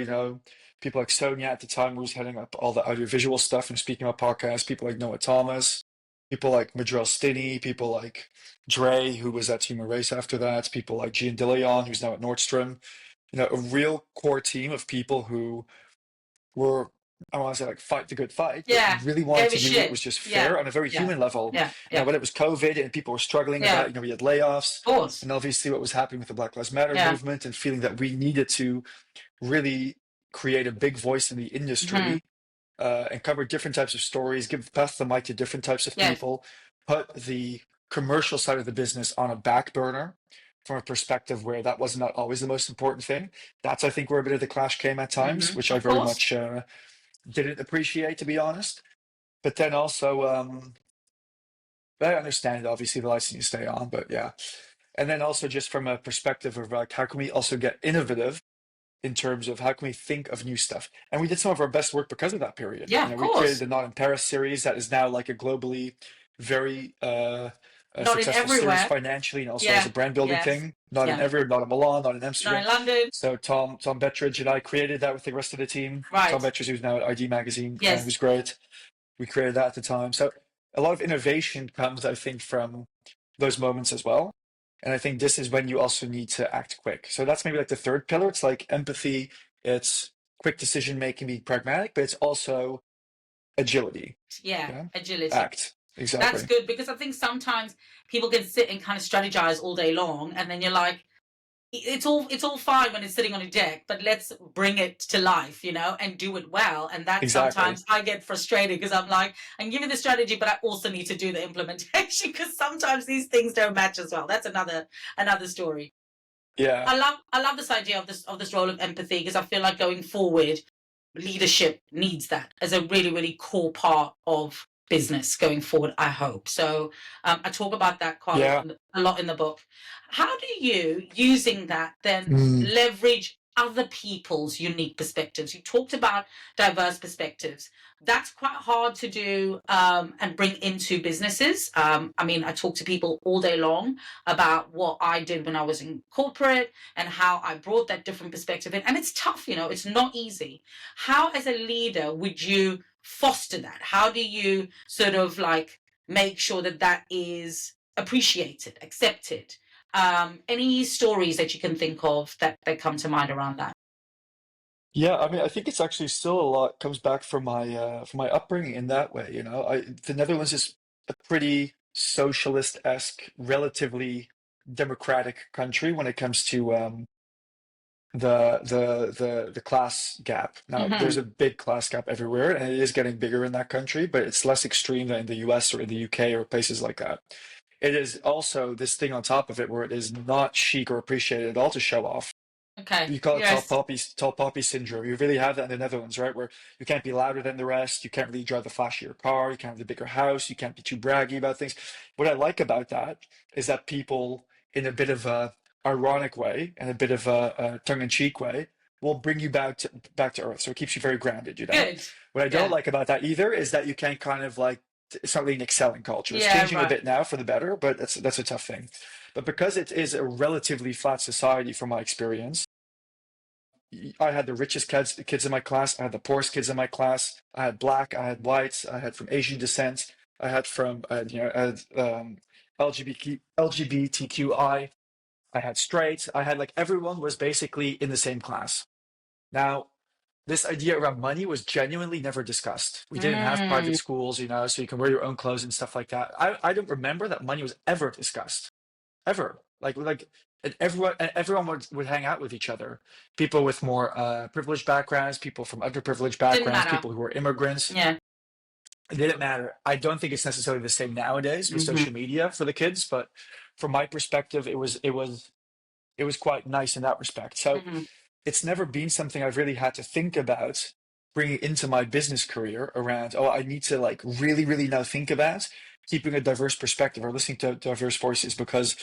people like Sonia at the time who was heading up all the audiovisual stuff and speaking about podcasts, people like Noah Thomas, people like Madrell Stinney, people like Dre, who was at Team Race after that, people like Gian DeLeon, who's now at Nordstrom, a real core team of people who were, I want to say like fight the good fight, but Yeah. really wanted Gave a to do what shit. was just Yeah. fair on a very Yeah. human level. Yeah. Yeah. When it was COVID and people were struggling Yeah. about, we had layoffs, Of course. and obviously what was happening with the Black Lives Matter Yeah. movement, and feeling that we needed to really create a big voice in the industry, and cover different types of stories, pass the mic to different types of Yes. people, put the commercial side of the business on a back burner from a perspective where that was not always the most important thing. That's, I think, where a bit of the clash came at times, which I Of very course. much didn't appreciate, to be honest. But then also, I understand, obviously, the license you stay on, but yeah. And then also just from a perspective of like, how can we also get innovative in terms of how can we think of new stuff? And we did some of our best work because of that period. Yeah, of We created course. the Not in Paris series that is now like a globally very Not in successful series everywhere. financially and also Yeah. as a brand building Yes. thing. Not in Yeah. everywhere, not in Milan, not in Not Amsterdam. in London. So Tom Bettridge and I created that with the rest of the team. Right. Tom Bettridge, who's now at ID Magazine, Yes. who's great. We created that at the time. So a lot of innovation comes, I think, from those moments as well. And I think this is when you also need to act quick. So that's maybe like the third pillar. It's like empathy, it's quick decision making, being pragmatic, but it's also agility. Yeah. Agility. Act. Exactly. That's good, because I think sometimes people can sit and kind of strategize all day long, and then you're like, it's all fine when it's sitting on a deck, but let's bring it to life, and do it well. And that Exactly. sometimes I get frustrated because I'm like, I can give you the strategy, but I also need to do the implementation, because sometimes these things don't match as well. That's another story. Yeah. I love this idea of this role of empathy, because I feel like going forward, leadership needs that as a really, really core part of business going forward, I hope. So I talk about that quite a lot in the book. How do you, using that, then leverage other people's unique perspectives? You talked about diverse perspectives. That's quite hard to do and bring into businesses. I talk to people all day long about what I did when I was in corporate and how I brought that different perspective in. And it's tough, it's not easy. How, as a leader, would you foster that? How do you sort of like make sure that is appreciated, accepted? Any stories that you can think of that come to mind around that? Yeah, I think it's actually still a lot comes back from my upbringing in that way. The Netherlands is a pretty socialist-esque, relatively democratic country when it comes to the class gap. Now, there's a big class gap everywhere, and it is getting bigger in that country, but it's less extreme than in the US or in the UK or places like that. It is also this thing on top of it where it is not chic or appreciated at all to show off. Okay. You call it Yes. tall poppy syndrome. You really have that in the Netherlands, right? Where you can't be louder than the rest. You can't really drive the flashier car. You can't have the bigger house. You can't be too braggy about things. What I like about that is that people, in a bit of a ironic way and a bit of a tongue-in-cheek way, will bring you back to earth. So it keeps you very grounded. Good. What I don't like about that either is that you can't kind of like, it's not really an excelling culture. It's changing a bit now for the better, but that's a tough thing. But because it is a relatively flat society, from my experience, I had the richest kids in my class. I had the poorest kids in my class. I had black. I had whites. I had from Asian descent. I had from LGBTQI. I had straight. I had like everyone was basically in the same class. Now, this idea around money was genuinely never discussed. We didn't have private schools, so you can wear your own clothes and stuff like that. I don't remember that money was ever discussed, ever. And everyone would hang out with each other. People with more privileged backgrounds, people from underprivileged backgrounds, people who were immigrants. Yeah. It didn't matter. I don't think it's necessarily the same nowadays with social media for the kids, but from my perspective, it was quite nice in that respect. So it's never been something I've really had to think about bringing into my business career around, I need to like really, really now think about keeping a diverse perspective or listening to diverse voices, because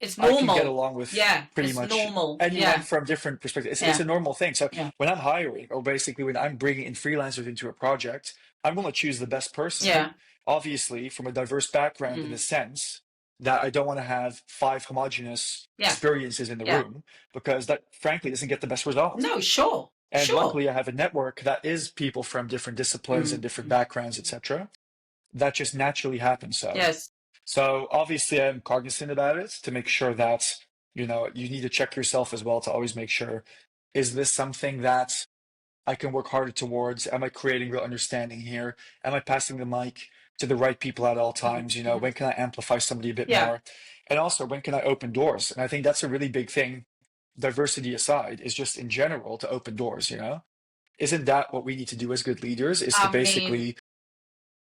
It's I can get normal. along with Yeah, pretty it's much normal. anyone Yeah, from different perspectives. It's yeah, a normal thing. So yeah, when I'm hiring, or basically when I'm bringing in freelancers into a project, I'm going to choose the best person, yeah, obviously from a diverse background in the mm, sense that I don't want to have five homogenous yeah, experiences in the yeah. room because that frankly doesn't get the best result. No, sure, And sure. luckily, I have a network that is people from different disciplines and Mm, different mm. backgrounds, etc. That just naturally happens. Yes. So obviously, I'm cognizant about it to make sure that you need to check yourself as well to always make sure, is this something that I can work harder towards? Am I creating real understanding here? Am I passing the mic to the right people at all Mhm, times? mhm. When can I amplify somebody a bit Yeah. more? And also, when can I open doors? And I think that's a really big thing, diversity aside, is just in general to open doors. Isn't that what we need to do as good leaders, is to I mean, basically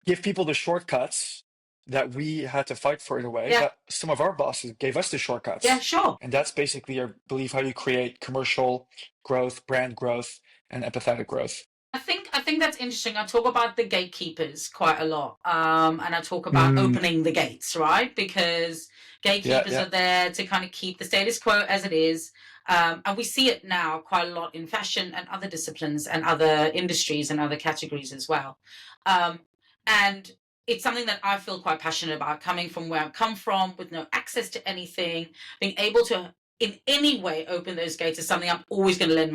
give people the shortcuts that we had to fight for in a way yeah, that some of our bosses gave us the yeah, shortcuts. sure. And that's basically, I believe, how you create commercial growth, brand growth, and empathetic growth. I think that's interesting. I talk about the gatekeepers quite a lot, and I talk about Mm, opening the gates, right? Because yeah, gatekeepers yeah. are there to kind of keep the status quo as it is, and we see it now quite a lot in fashion and other disciplines and other industries and other categories as well. Um, and it's something that I feel quite passionate about, coming from where I've come from, with no access to anything, being able to in any way open those gates is something I'm always going to lend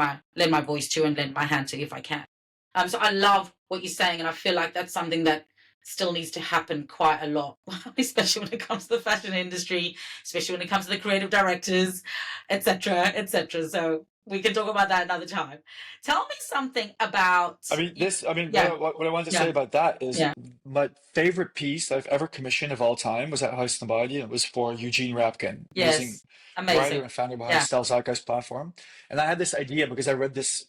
my voice to and lend my hand to if I can. So I love what you're saying, and I feel like that's something that still needs to happen quite a lot, especially when it comes to the fashion industry, especially when it comes to the creative directors, etc., etc. So we can talk about that another time. Tell me something about I mean, you. what Yeah, what I wanted to say yeah, about that is yeah. my favorite piece I've ever commissioned of all time was at Heist and Body, and it was for Eugene Rapkin, amazing Yes, writer amazing. and founder behind Yeah. Style Zeitgeist platform. And I had this idea because I read this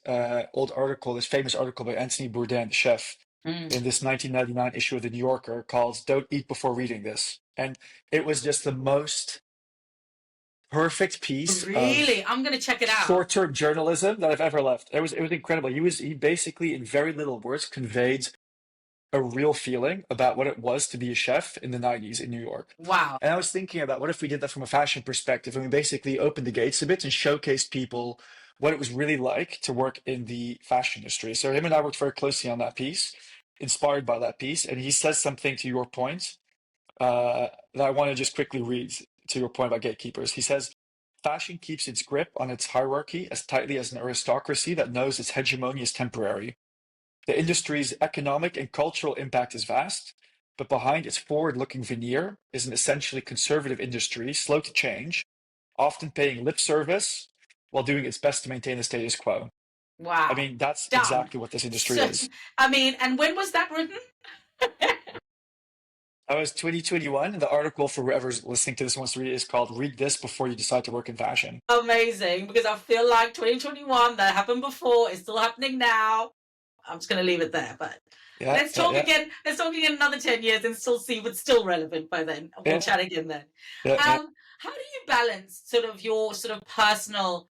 old article, this famous article by Anthony Bourdain, the chef, Mm. in this 1999 issue of the New Yorker called "Don't Eat Before Reading This," and it was just the most perfect piece Really, of I'm gonna check it out. short-term journalism that I've ever left. It was incredible. He basically in very little words conveyed a real feeling about what it was to be a chef in the 90s in New York. Wow. And I was thinking about what if we did that from a fashion perspective and we basically opened the gates a bit and showcased people what it was really like to work in the fashion industry. So him and I worked very closely on that piece, inspired by that piece. And he says something to your point that I want to just quickly read to your point about gatekeepers. He says, fashion keeps its grip on its hierarchy as tightly as an aristocracy that knows its hegemony is temporary. The industry's economic and cultural impact is vast, but behind its forward-looking veneer is an essentially conservative industry, slow to change, often paying lip service while doing its best to maintain the status quo. I Wow. mean, that's Done. exactly what this industry So, is. I mean, and when was that written? I was 2021, and the article for whoever's listening to this wants to read it is called "Read This Before You Decide to Work in Fashion." Amazing, because I feel like 2021, that happened before, it's still happening now. I'm just going to leave it there, but Yeah, let's yeah, talk yeah, again. Let's talk again another 10 years and still see what's still relevant by then. And we'll yeah, chat again then. yeah, yeah. How do you balance sort of your sort of personal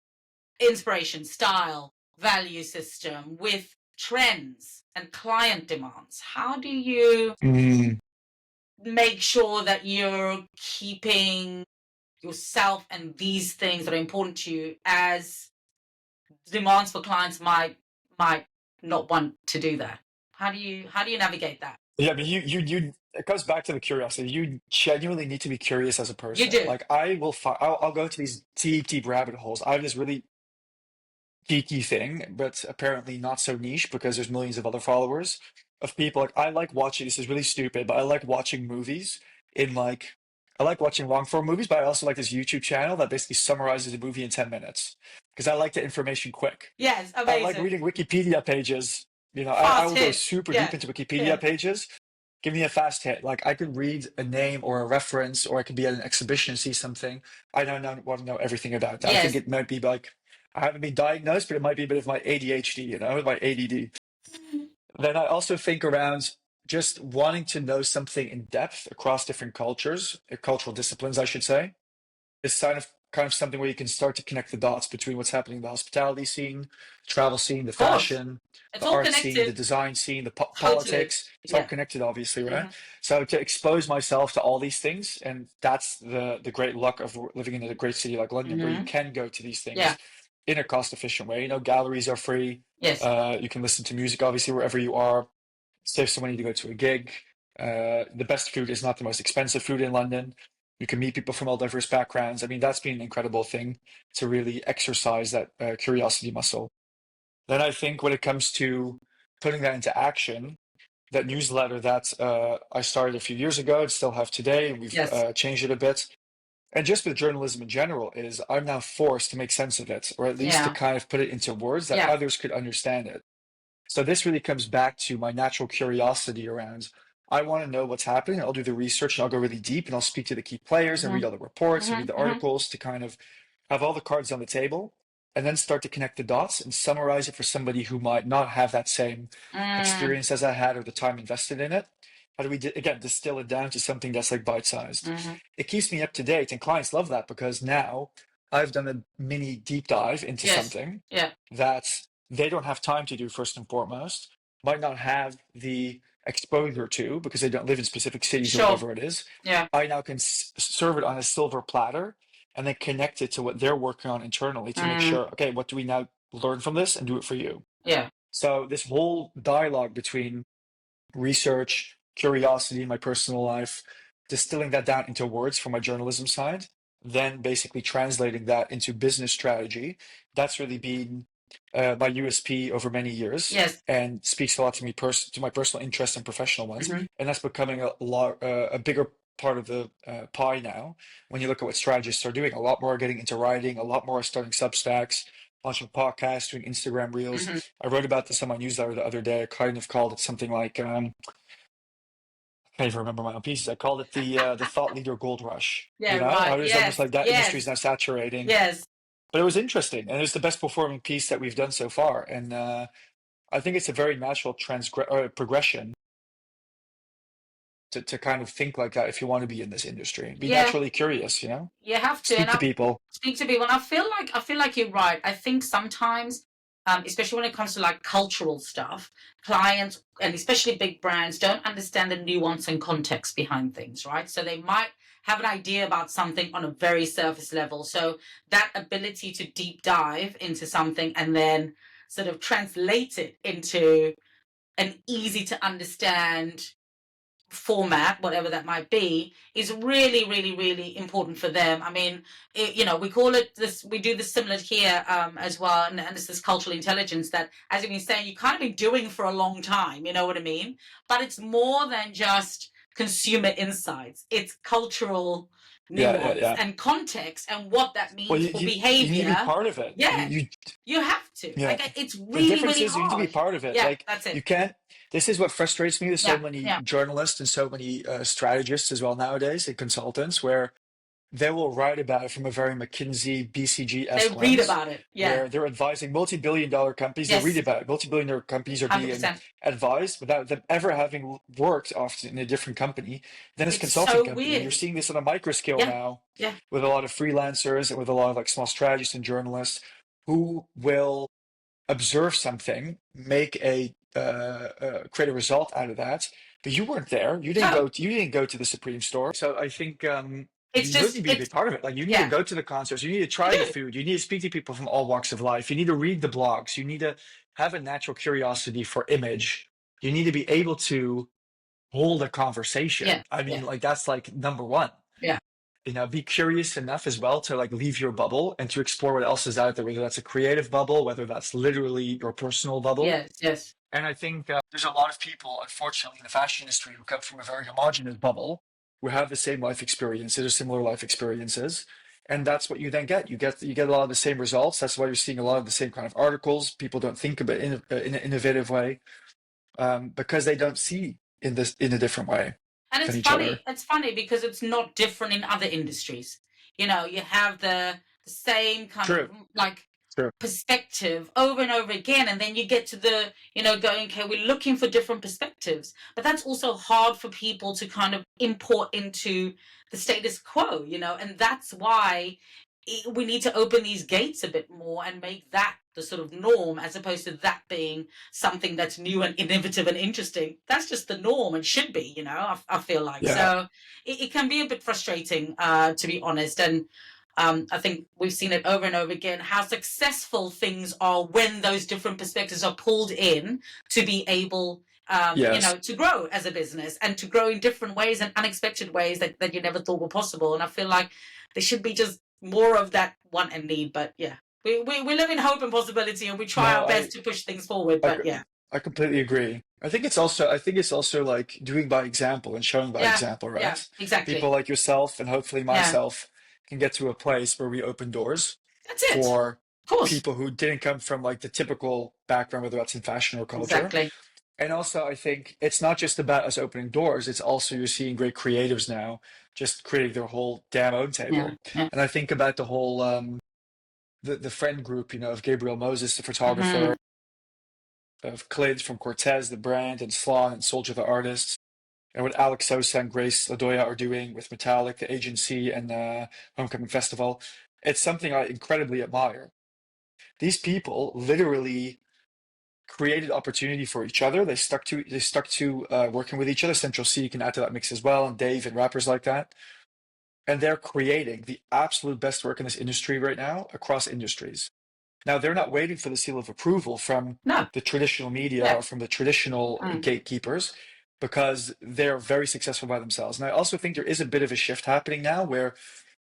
inspiration, style, value system with trends and client demands? How do you Mm. make sure that you're keeping yourself and these things that are important to you, as demands for clients might not want to do that? How do you navigate that? Yeah, but you it goes back to the curiosity. You genuinely need to be curious as a You person. do. Like I will I'll go to these deep rabbit holes. I have this really geeky thing, but apparently not so niche because there's millions of other followers of people. Like I like watching, this is really stupid, but I like watching movies in like I like watching long form movies, but I also like this YouTube channel that basically summarizes a movie in 10 minutes because I like the information quick. Yes, I like amazing. reading Wikipedia pages. I Fast will go hit. super deep Yeah, into yeah. Wikipedia pages. Give me a fast hit. Like I could read a name or a reference, or I could be at an exhibition and see something. I don't know, want to know everything about that. I think Yes. it might be like I haven't been diagnosed, but it might be a bit of my ADHD, my ADD. Then I also think around just wanting to know something in depth across different cultures, cultural disciplines, I should say. It's kind of something where you can start to connect the dots between what's happening in the hospitality scene, travel scene, the Of course. fashion, It's the all art scene, the connected. design scene, the Totally. politics. It's all Yeah. connected, obviously, right? Hmm. So to expose myself to all these things, and that's the great luck of living in a great city like London, where you Hmm. can go to these Yeah. things in a cost efficient way. You know, galleries are free. Yes. You can listen to music, obviously, wherever you are. Save some money to go to a gig. The best food is not the most expensive food in London. You can meet people from all diverse backgrounds. I mean, that's been an incredible thing to really exercise that curiosity muscle. Then I think when it comes to putting that into action, that newsletter that I started a few years ago and still have today, and we've Yes. changed it a bit. And just with journalism in general, is I'm now forced to make sense of it, or at least to Yeah. kind of put it into words that Yeah. others could understand it. So this really comes back to my natural curiosity around I want to know what's happening. I'll do the research and I'll go really deep and I'll speak to the key players and Hmm. read all the reports and Hmm. read the Hmm. articles to kind of have all the cards on the table and then start to connect the dots and summarize it for somebody who might not have that same Mm. experience as I had or the time invested in it. How do we, again, distill it down to something that's like bite sized? Hmm. It keeps me up to date and clients love that because now I've done a mini deep dive into Yes. something Yeah. that they don't have time to do first and foremost, might not have the exposure to because they don't live in specific cities or Sure. whatever it is. Yeah. I now can serve it on a silver platter and then connect it to what they're working on internally to make Mm. sure, okay, what do we now learn from this and do it for you? Yeah. So this whole dialogue between research, curiosity in my personal life, distilling that down into words from my journalism side, then basically translating that into business strategy. That's really been my USP over many years Yes. and speaks a lot to me, to my personal interests and professional ones. Hmm. And that's becoming a bigger part of the pie now. When you look at what strategists are doing, a lot more are getting into writing, a lot more are starting Substacks, launching podcasts, doing Instagram reels. Hmm. I wrote about this on my newsletter the other day. I kind of called it something like I can't even remember my own pieces. I called it the thought leader gold rush. You Yeah. know, how Right. it is almost Yes. like that industry is Yes. now saturating. Yes. But it was interesting, and it was the best performing piece that we've done so far. And I think it's a very natural progression to kind of think like that if you want to be in this industry. Be Yeah. naturally curious, you know? You have to. Speak And to I people. speak to people. And I feel like you're right. I think sometimes, especially when it comes to like cultural stuff, clients and especially big brands don't understand the nuance and context behind things, right? So they might have an idea about something on a very surface level. So that ability to deep dive into something and then sort of translate it into an easy to understand format, whatever that might be, is really, really, really important for them. I mean, we call it this, we do this similar here as well. And it's this cultural intelligence that, as you've been saying, you kind of been doing for a long time, you know what I mean? But it's more than just consumer insights, it's cultural Yeah, yeah, nuance yeah. and context and what that Well, means for you need to be behavior. part of it. Yeah, you have to. Yeah. Like, it's The really, difference really is you need to be hard. part of it. Yeah, Like that's you it. can't. This is what frustrates me with so Yeah, many yeah. journalists and so many strategists as well nowadays and consultants, where they will write about it from a very McKinsey, They BCG-esque read lens, about it. Yeah. where they're advising multi-billion-dollar companies. They read Yes. about it. Multi-billion-dollar companies are being 100%. advised without them ever having worked often in a different company than this It's consulting so company. And you're weird. seeing this on a micro scale Yeah. now Yeah. with a lot of freelancers and with a lot of like small strategists and journalists who will observe something, make create a result out of that. But you weren't there. No, You didn't go to the Supreme store. So I think it's you really need just, to be a it's, big part of it. Like you need to yeah, go to the concerts. You need to you try the do. food. You need to speak to people from all walks of life. You need to read the blogs. You need to have a natural curiosity for image. You need to be able to hold a conversation. Yeah. I mean, Yeah. like that's like number one. Yeah. You know, be curious enough as well to like leave your bubble and to explore what else is out there, whether that's a creative bubble, whether that's literally your personal bubble. Yes. Yes. And I think there's a lot of people, unfortunately, in the fashion industry who come from a very homogenous bubble, who have the same life experiences or similar life experiences, and that's what you then get. You get a lot of the same results. That's why you're seeing a lot of the same kind of articles. People don't think about it in an innovative way because they don't see in a different way And than it's each funny. other. It's funny because it's not different in other industries. You have the same kind of True. like True. perspective over and over again. And then you get to going, okay, we're looking for different perspectives. But that's also hard for people to kind of import into the status quo, and that's why we need to open these gates a bit more and make that the sort of norm, as opposed to that being something that's new and innovative and interesting. That's just the norm and should be, I feel like. Yeah. So it can be a bit frustrating, to be honest. And I think we've seen it over and over again, how successful things are when those different perspectives are pulled in to be able, Yes. to grow as a business and to grow in different ways and unexpected ways that you never thought were possible. And I feel like there should be just more of that want and need. But yeah, we live in hope and possibility, and we try No, our best to push things forward. I, But yeah, I completely agree. I think it's also like doing by example and showing by yeah, example, yeah, right? People exactly. like yourself and hopefully Yeah, myself can get to a place where we open doors that's it. for Of course, people who didn't come from like the typical background, whether that's in fashion or culture. exactly. And also, I think it's not just about us opening doors, it's also you're seeing great creatives now just creating their whole damn own Yeah, table. yeah. And I think about the whole the friend group, of Gabriel Moses, the photographer, Hmm. of Clids from Cortez, the brand, and Slan and Soldier the artist, and what Alex Sosa and Grace Ladoya are doing with Metallic, the agency, and Homecoming Festival. It's something I incredibly admire. These people literally created opportunity for each other. They stuck to working with each other. Central C you can add to that mix as well, and Dave and rappers like that. And they're creating the absolute best work in this industry right now across industries. Now, they're not waiting for the seal of approval from No, the traditional media yeah. or from the traditional Mm. gatekeepers because they're very successful by themselves. And I also think there is a bit of a shift happening now where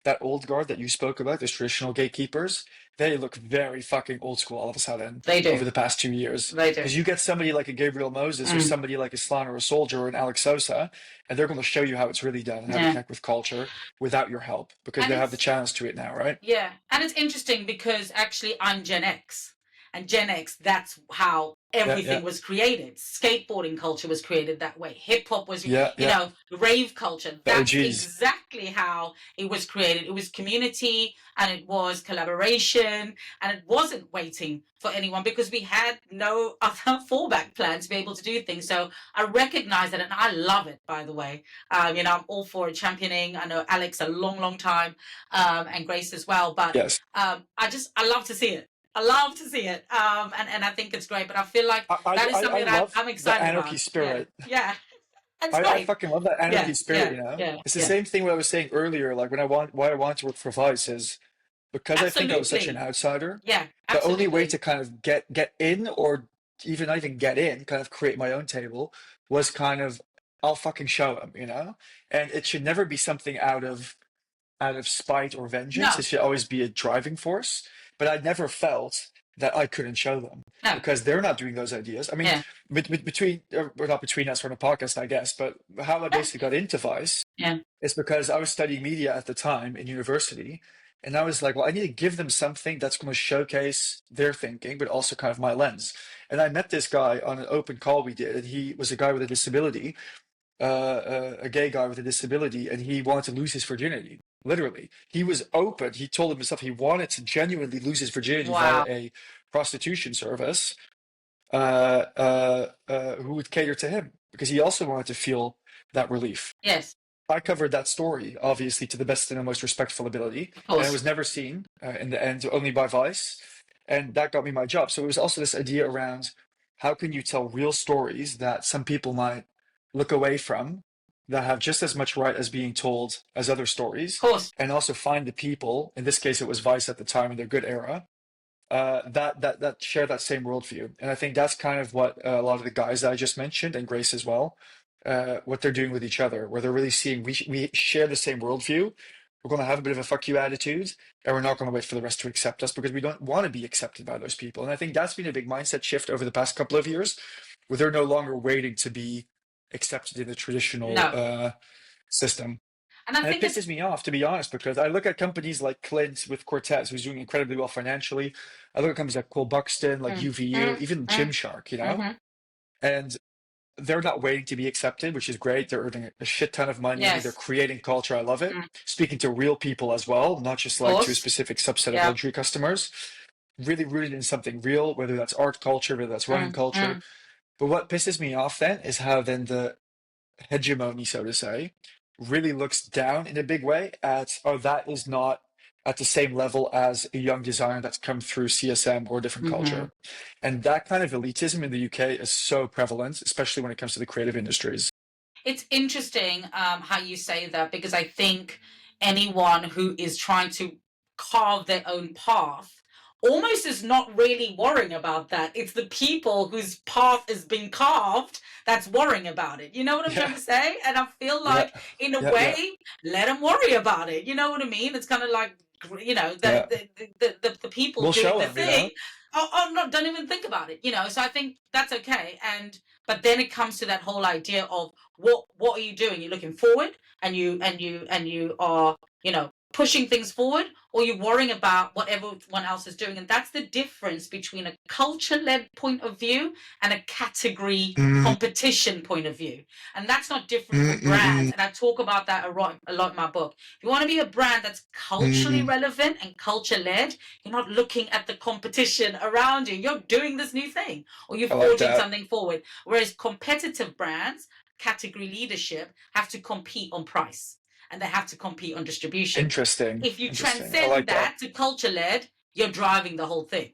that old guard that you spoke about, those traditional gatekeepers, they look very fucking old school all of a sudden They over do. the past 2 years. They do. Because you get somebody like a Gabriel Moses or Mm. somebody like a Slan or a Soldier or an Alex Sosa, and they're going to show you how it's really done and how to Yeah. connect with culture without your help because And they have the it's chance to it now, right? Yeah, and it's interesting because actually I'm Gen X. And Gen X, that's how Yeah, yeah, everything was created. Skateboarding culture was created that way. Hip hop was, yeah, yeah. rave culture. The That's OGs. exactly how it was created. It was community and it was collaboration and it wasn't waiting for anyone because we had no other fallback plan to be able to do things. So I recognize that and I love it, by the way. I'm all for championing. I know Alex a long, long time, and Grace as well. But Yes. I love to see it. I love to see it. And I think it's great. But I feel like I, I, that is I something that love I'm the excited anarchy about. Yeah. spirit. Yeah. That's I great. fucking love that anarchy Yeah. spirit, Yeah. you know? Yeah. It's the Yeah. same thing what I was saying earlier, like why I want to work for Vice is because I think I was such an Absolutely. outsider. Yeah. The only way Absolutely. to kind of get in or even not even get in, kind of create my own table was kind of I'll fucking show them, you know? And it should never be something out of spite or vengeance. No. It should always be a driving force. But I never felt that I couldn't show them No. because they're not doing those ideas. I mean, Yeah. between, or not between us on a podcast, I guess, but how I Yeah. basically got into Vice Yeah. is because I was studying media at the time in university. And I was like, well, I need to give them something that's going to showcase their thinking, but also kind of my lens. And I met this guy on an open call we did, and he was a guy with a disability, a gay guy with a disability, and he wanted to lose his virginity. Literally, he was open. He told himself he wanted to genuinely lose his virginity via Wow. a prostitution service who would cater to him because he also wanted to feel that relief. Yes. I covered that story, obviously, to the best and the most respectful ability, Of and it course. was never seen in the end, only by Vice, and that got me my job. So it was also this idea around how can you tell real stories that some people might look away from, that have just as much right as being told as other stories, Of course. and also find the people. In this case, it was Vice at the time in their good era, that share that same worldview. And I think that's kind of what a lot of the guys that I just mentioned, and Grace as well, what they're doing with each other, where they're really seeing we share the same worldview. We're going to have a bit of a fuck you attitude, and we're not going to wait for the rest to accept us because we don't want to be accepted by those people. And I think that's been a big mindset shift over the past couple of years, where they're no longer waiting to be accepted in the traditional No. system. And I And it think it's pisses me off, to be honest, because I look at companies like Clint with Cortez, who's doing incredibly well financially. I look at companies like Cole Buxton, like mm, UVU, mm, even mm, Gymshark, mm-hmm. and they're not waiting to be accepted, which is great. They're earning a shit ton of money. They're Yes. creating culture. I love it. Mm, of Speaking to real people as well, not just like to a course. specific subset of Yeah. luxury customers. Really rooted in something real, whether that's art culture, whether that's running Mm, culture. mm. But what pisses me off then is how then the hegemony, so to say, really looks down in a big way at, oh, that is not at the same level as a young designer that's come through CSM or a different Hmm. culture. And that kind of elitism in the UK is so prevalent, especially when it comes to the creative industries. It's interesting how you say that, because I think anyone who is trying to carve their own path almost is not really worrying about that. It's the people whose path is being carved that's worrying about it. You know what I'm trying Yeah, to say? And I feel yeah, like, in a yeah, yeah, way, let them worry about it. You know what I mean? It's kind of like, yeah. the people We'll doing show the them, you know? thing are not, don't even think about it. So I think that's okay. And but then it comes to that whole idea of what are you doing? You're looking forward, and you are, pushing things forward, or you're worrying about what everyone else is doing. And that's the difference between a culture-led point of view and a category Mm, competition point of view. And that's not different mm, for mm, brands. mm, And I talk about that a lot in my book. If you want to be a brand that's culturally mm. relevant and culture-led, you're not looking at the competition around you. You're doing this new thing, or you're I like forging that. something forward. Whereas competitive brands, category leadership, have to compete on price, and they have to compete on distribution. Interesting. If you Interesting. I transcend like that. that to culture led, you're driving the whole thing.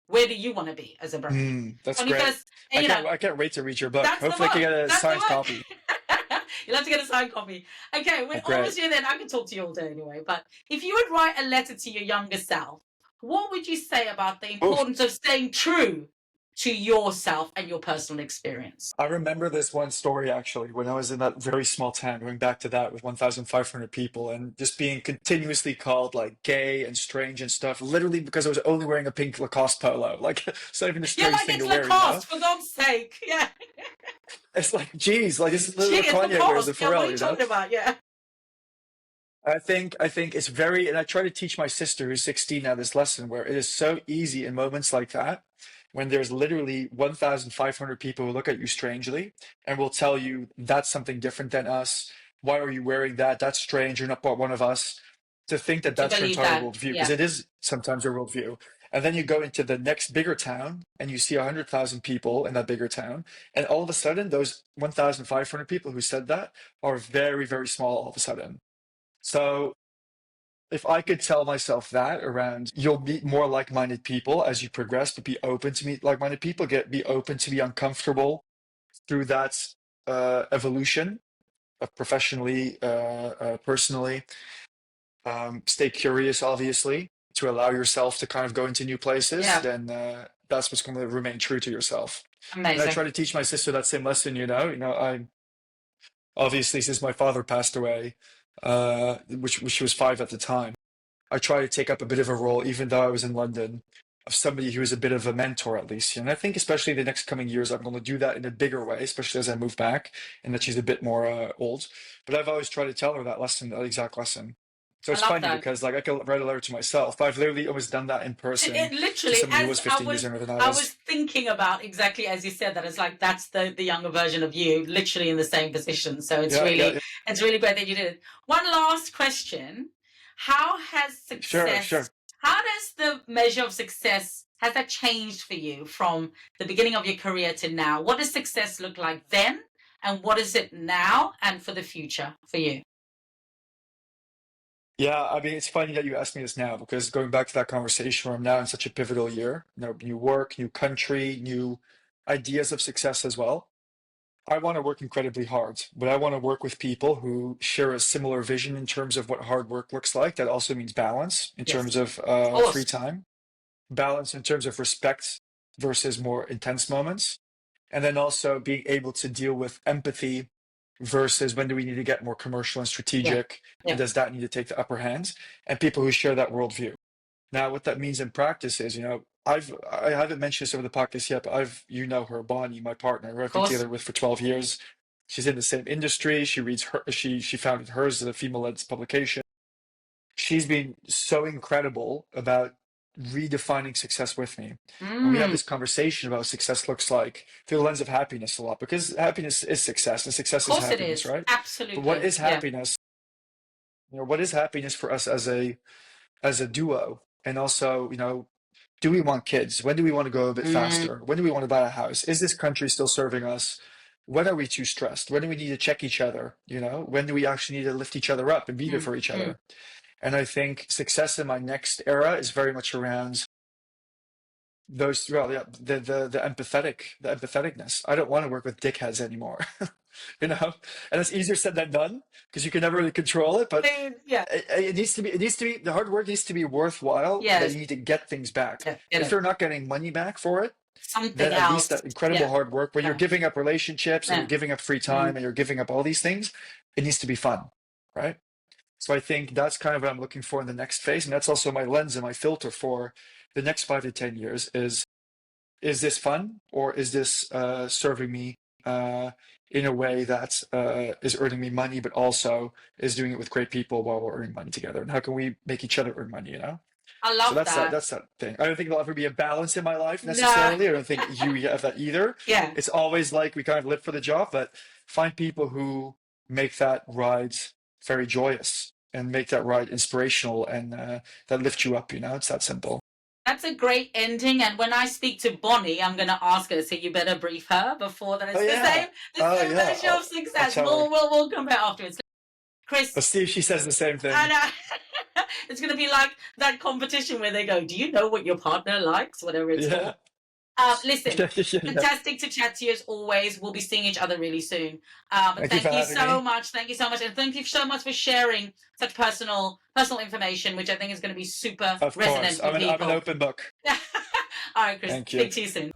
Where do you want to be as a brand? That's great. 21st, and I can't wait to read your book. that's the Hopefully I can book. get a That's the signed copy. book. You'll have to get a signed copy. Okay, we're Great. almost here then. I can talk to you all day anyway. But if you would write a letter to your younger self, what would you say about the Oof. importance of staying true to yourself and your personal experience? I remember this one story actually when I was in that very small town, going back to that with 1,500 people and just being continuously called like gay and strange and stuff, literally because I was only wearing a pink Lacoste polo. Like, it's not even a You're strange like, thing it's to wear, you know? Lacoste, for God's sake. Yeah. It's like, geez, like this is Gee, literally what it's Kanye wears, the Lacoste. Yeah, what are Pharrell, you you know? talking about? Yeah. I think it's very, and I try to teach my sister who's 16 now this lesson where it is so easy in moments like that, when there's literally 1,500 people who look at you strangely and will tell you that's something different than us. Why are you wearing that? That's strange. You're not one of us. To think that To that's your believe entire that. worldview, because Yeah. it is sometimes your worldview. And then you go into the next bigger town and you see 100,000 people in that bigger town. And all of a sudden, those 1,500 people who said that are very, very small all of a sudden. So if I could tell myself that around, you'll meet more like-minded people as you progress, but be open to meet like-minded people, be open to be uncomfortable through that evolution of professionally, personally. Stay curious, obviously, to allow yourself to kind of go into new places. Yeah. Then that's what's going to remain true to yourself. And I Amazing. try to teach my sister that same lesson. I obviously since my father passed away, which she was 5 at the time. I try to take up a bit of a role, even though I was in London, of somebody who is a bit of a mentor at least. And I think especially the next coming years, I'm going to do that in a bigger way, especially as I move back and that she's a bit more old. But I've always tried to tell her that lesson, that exact lesson. So I it's love funny that. because like I could write a letter to myself, but I've literally always done that in person It to literally, somebody who was as I 15 years was, younger than I I was was. thinking about exactly as you said that. It's like that's the younger version of you, literally in the same position. So it's Yeah, yeah, really yeah. it's really great that you did it. One last question: How has Sure, success? sure. How does the measure of success, has that changed for you from the beginning of your career to now? What does success look like then, and what is it now, and for the future for you? Yeah, I mean, it's funny that you asked me this now because going back to that conversation where I'm now in such a pivotal year, new work, new country, new ideas of success as well. I want to work incredibly hard, but I want to work with people who share a similar vision in terms of what hard work looks like. That also means balance in terms Yes, of of free course. time, balance in terms of respect versus more intense moments, and then also being able to deal with empathy versus when do we need to get more commercial and Yeah, strategic, and yeah, does that need to take the upper hand, and people who share that worldview. Now, what that means in practice is, I haven't mentioned this over the podcast yet, but you know her, Bonnie, my partner, who of I've been course. together with for 12 years. She's in the same industry. She reads her, she founded hers as a female-led publication. She's been so incredible about redefining success with me. And we have Mm, this conversation about what success looks like through the lens of happiness a lot, because happiness is success and of success is course it happiness, is. right? But what Absolutely. is Yeah. happiness? What is happiness for us as a duo? And also, do we want kids? When do we want to go a bit Mm, faster? When do we want to buy a house? Is this country still serving us? When are we too stressed? When do we need to check each other? When do we actually need to lift each other up and be there mm, for each mm. other? And I think success in my next era is very much around those, well, yeah, the empatheticness. I don't want to work with dickheads anymore. you know, and it's easier said than done because you can never really control it. But Yeah. it needs to be, the hard work needs to be worthwhile. That Yes. you need to get things back. Yeah. If you're not getting money back for it, Something then at least else. that incredible Yeah. hard work, when you're Yeah. giving up relationships and Yeah. you're giving up free time and you're giving up all these things, it needs to be fun, right? So I think that's kind of what I'm looking for in the next phase, and that's also my lens and my filter for the next 5 to 10 years is this fun, or is this serving me in a way that is earning me money, but also is doing it with great people while we're earning money together? And how can we make each other earn money, you know? I So love that's that. that. That's that thing. I don't think there'll ever be a balance in my life No. necessarily. I don't think you have that either. Yeah. It's always like we kind of live for the job, but find people who make that ride very joyous and make that ride inspirational and that lift you up. You know, it's that simple. That's a great ending. And when I speak to Bonnie, I'm going to ask her, so you better brief her before that. It's Oh yeah. the Oh same yeah. measure of success. Tell her. We'll come back afterwards. Chris, But Steve, she says the same thing. I know. It's going to be like that competition where they go, do you know what your partner likes? Whatever it's Yeah. called. Listen, Yeah. fantastic to chat to you as always. We'll be seeing each other really soon. Thank you for having so me. much. Thank you so much. And thank you so much for sharing such personal information, which I think is going to be super Of resonant course. for people. I'm an open book. All right, Chris. Thank you. Speak to you soon.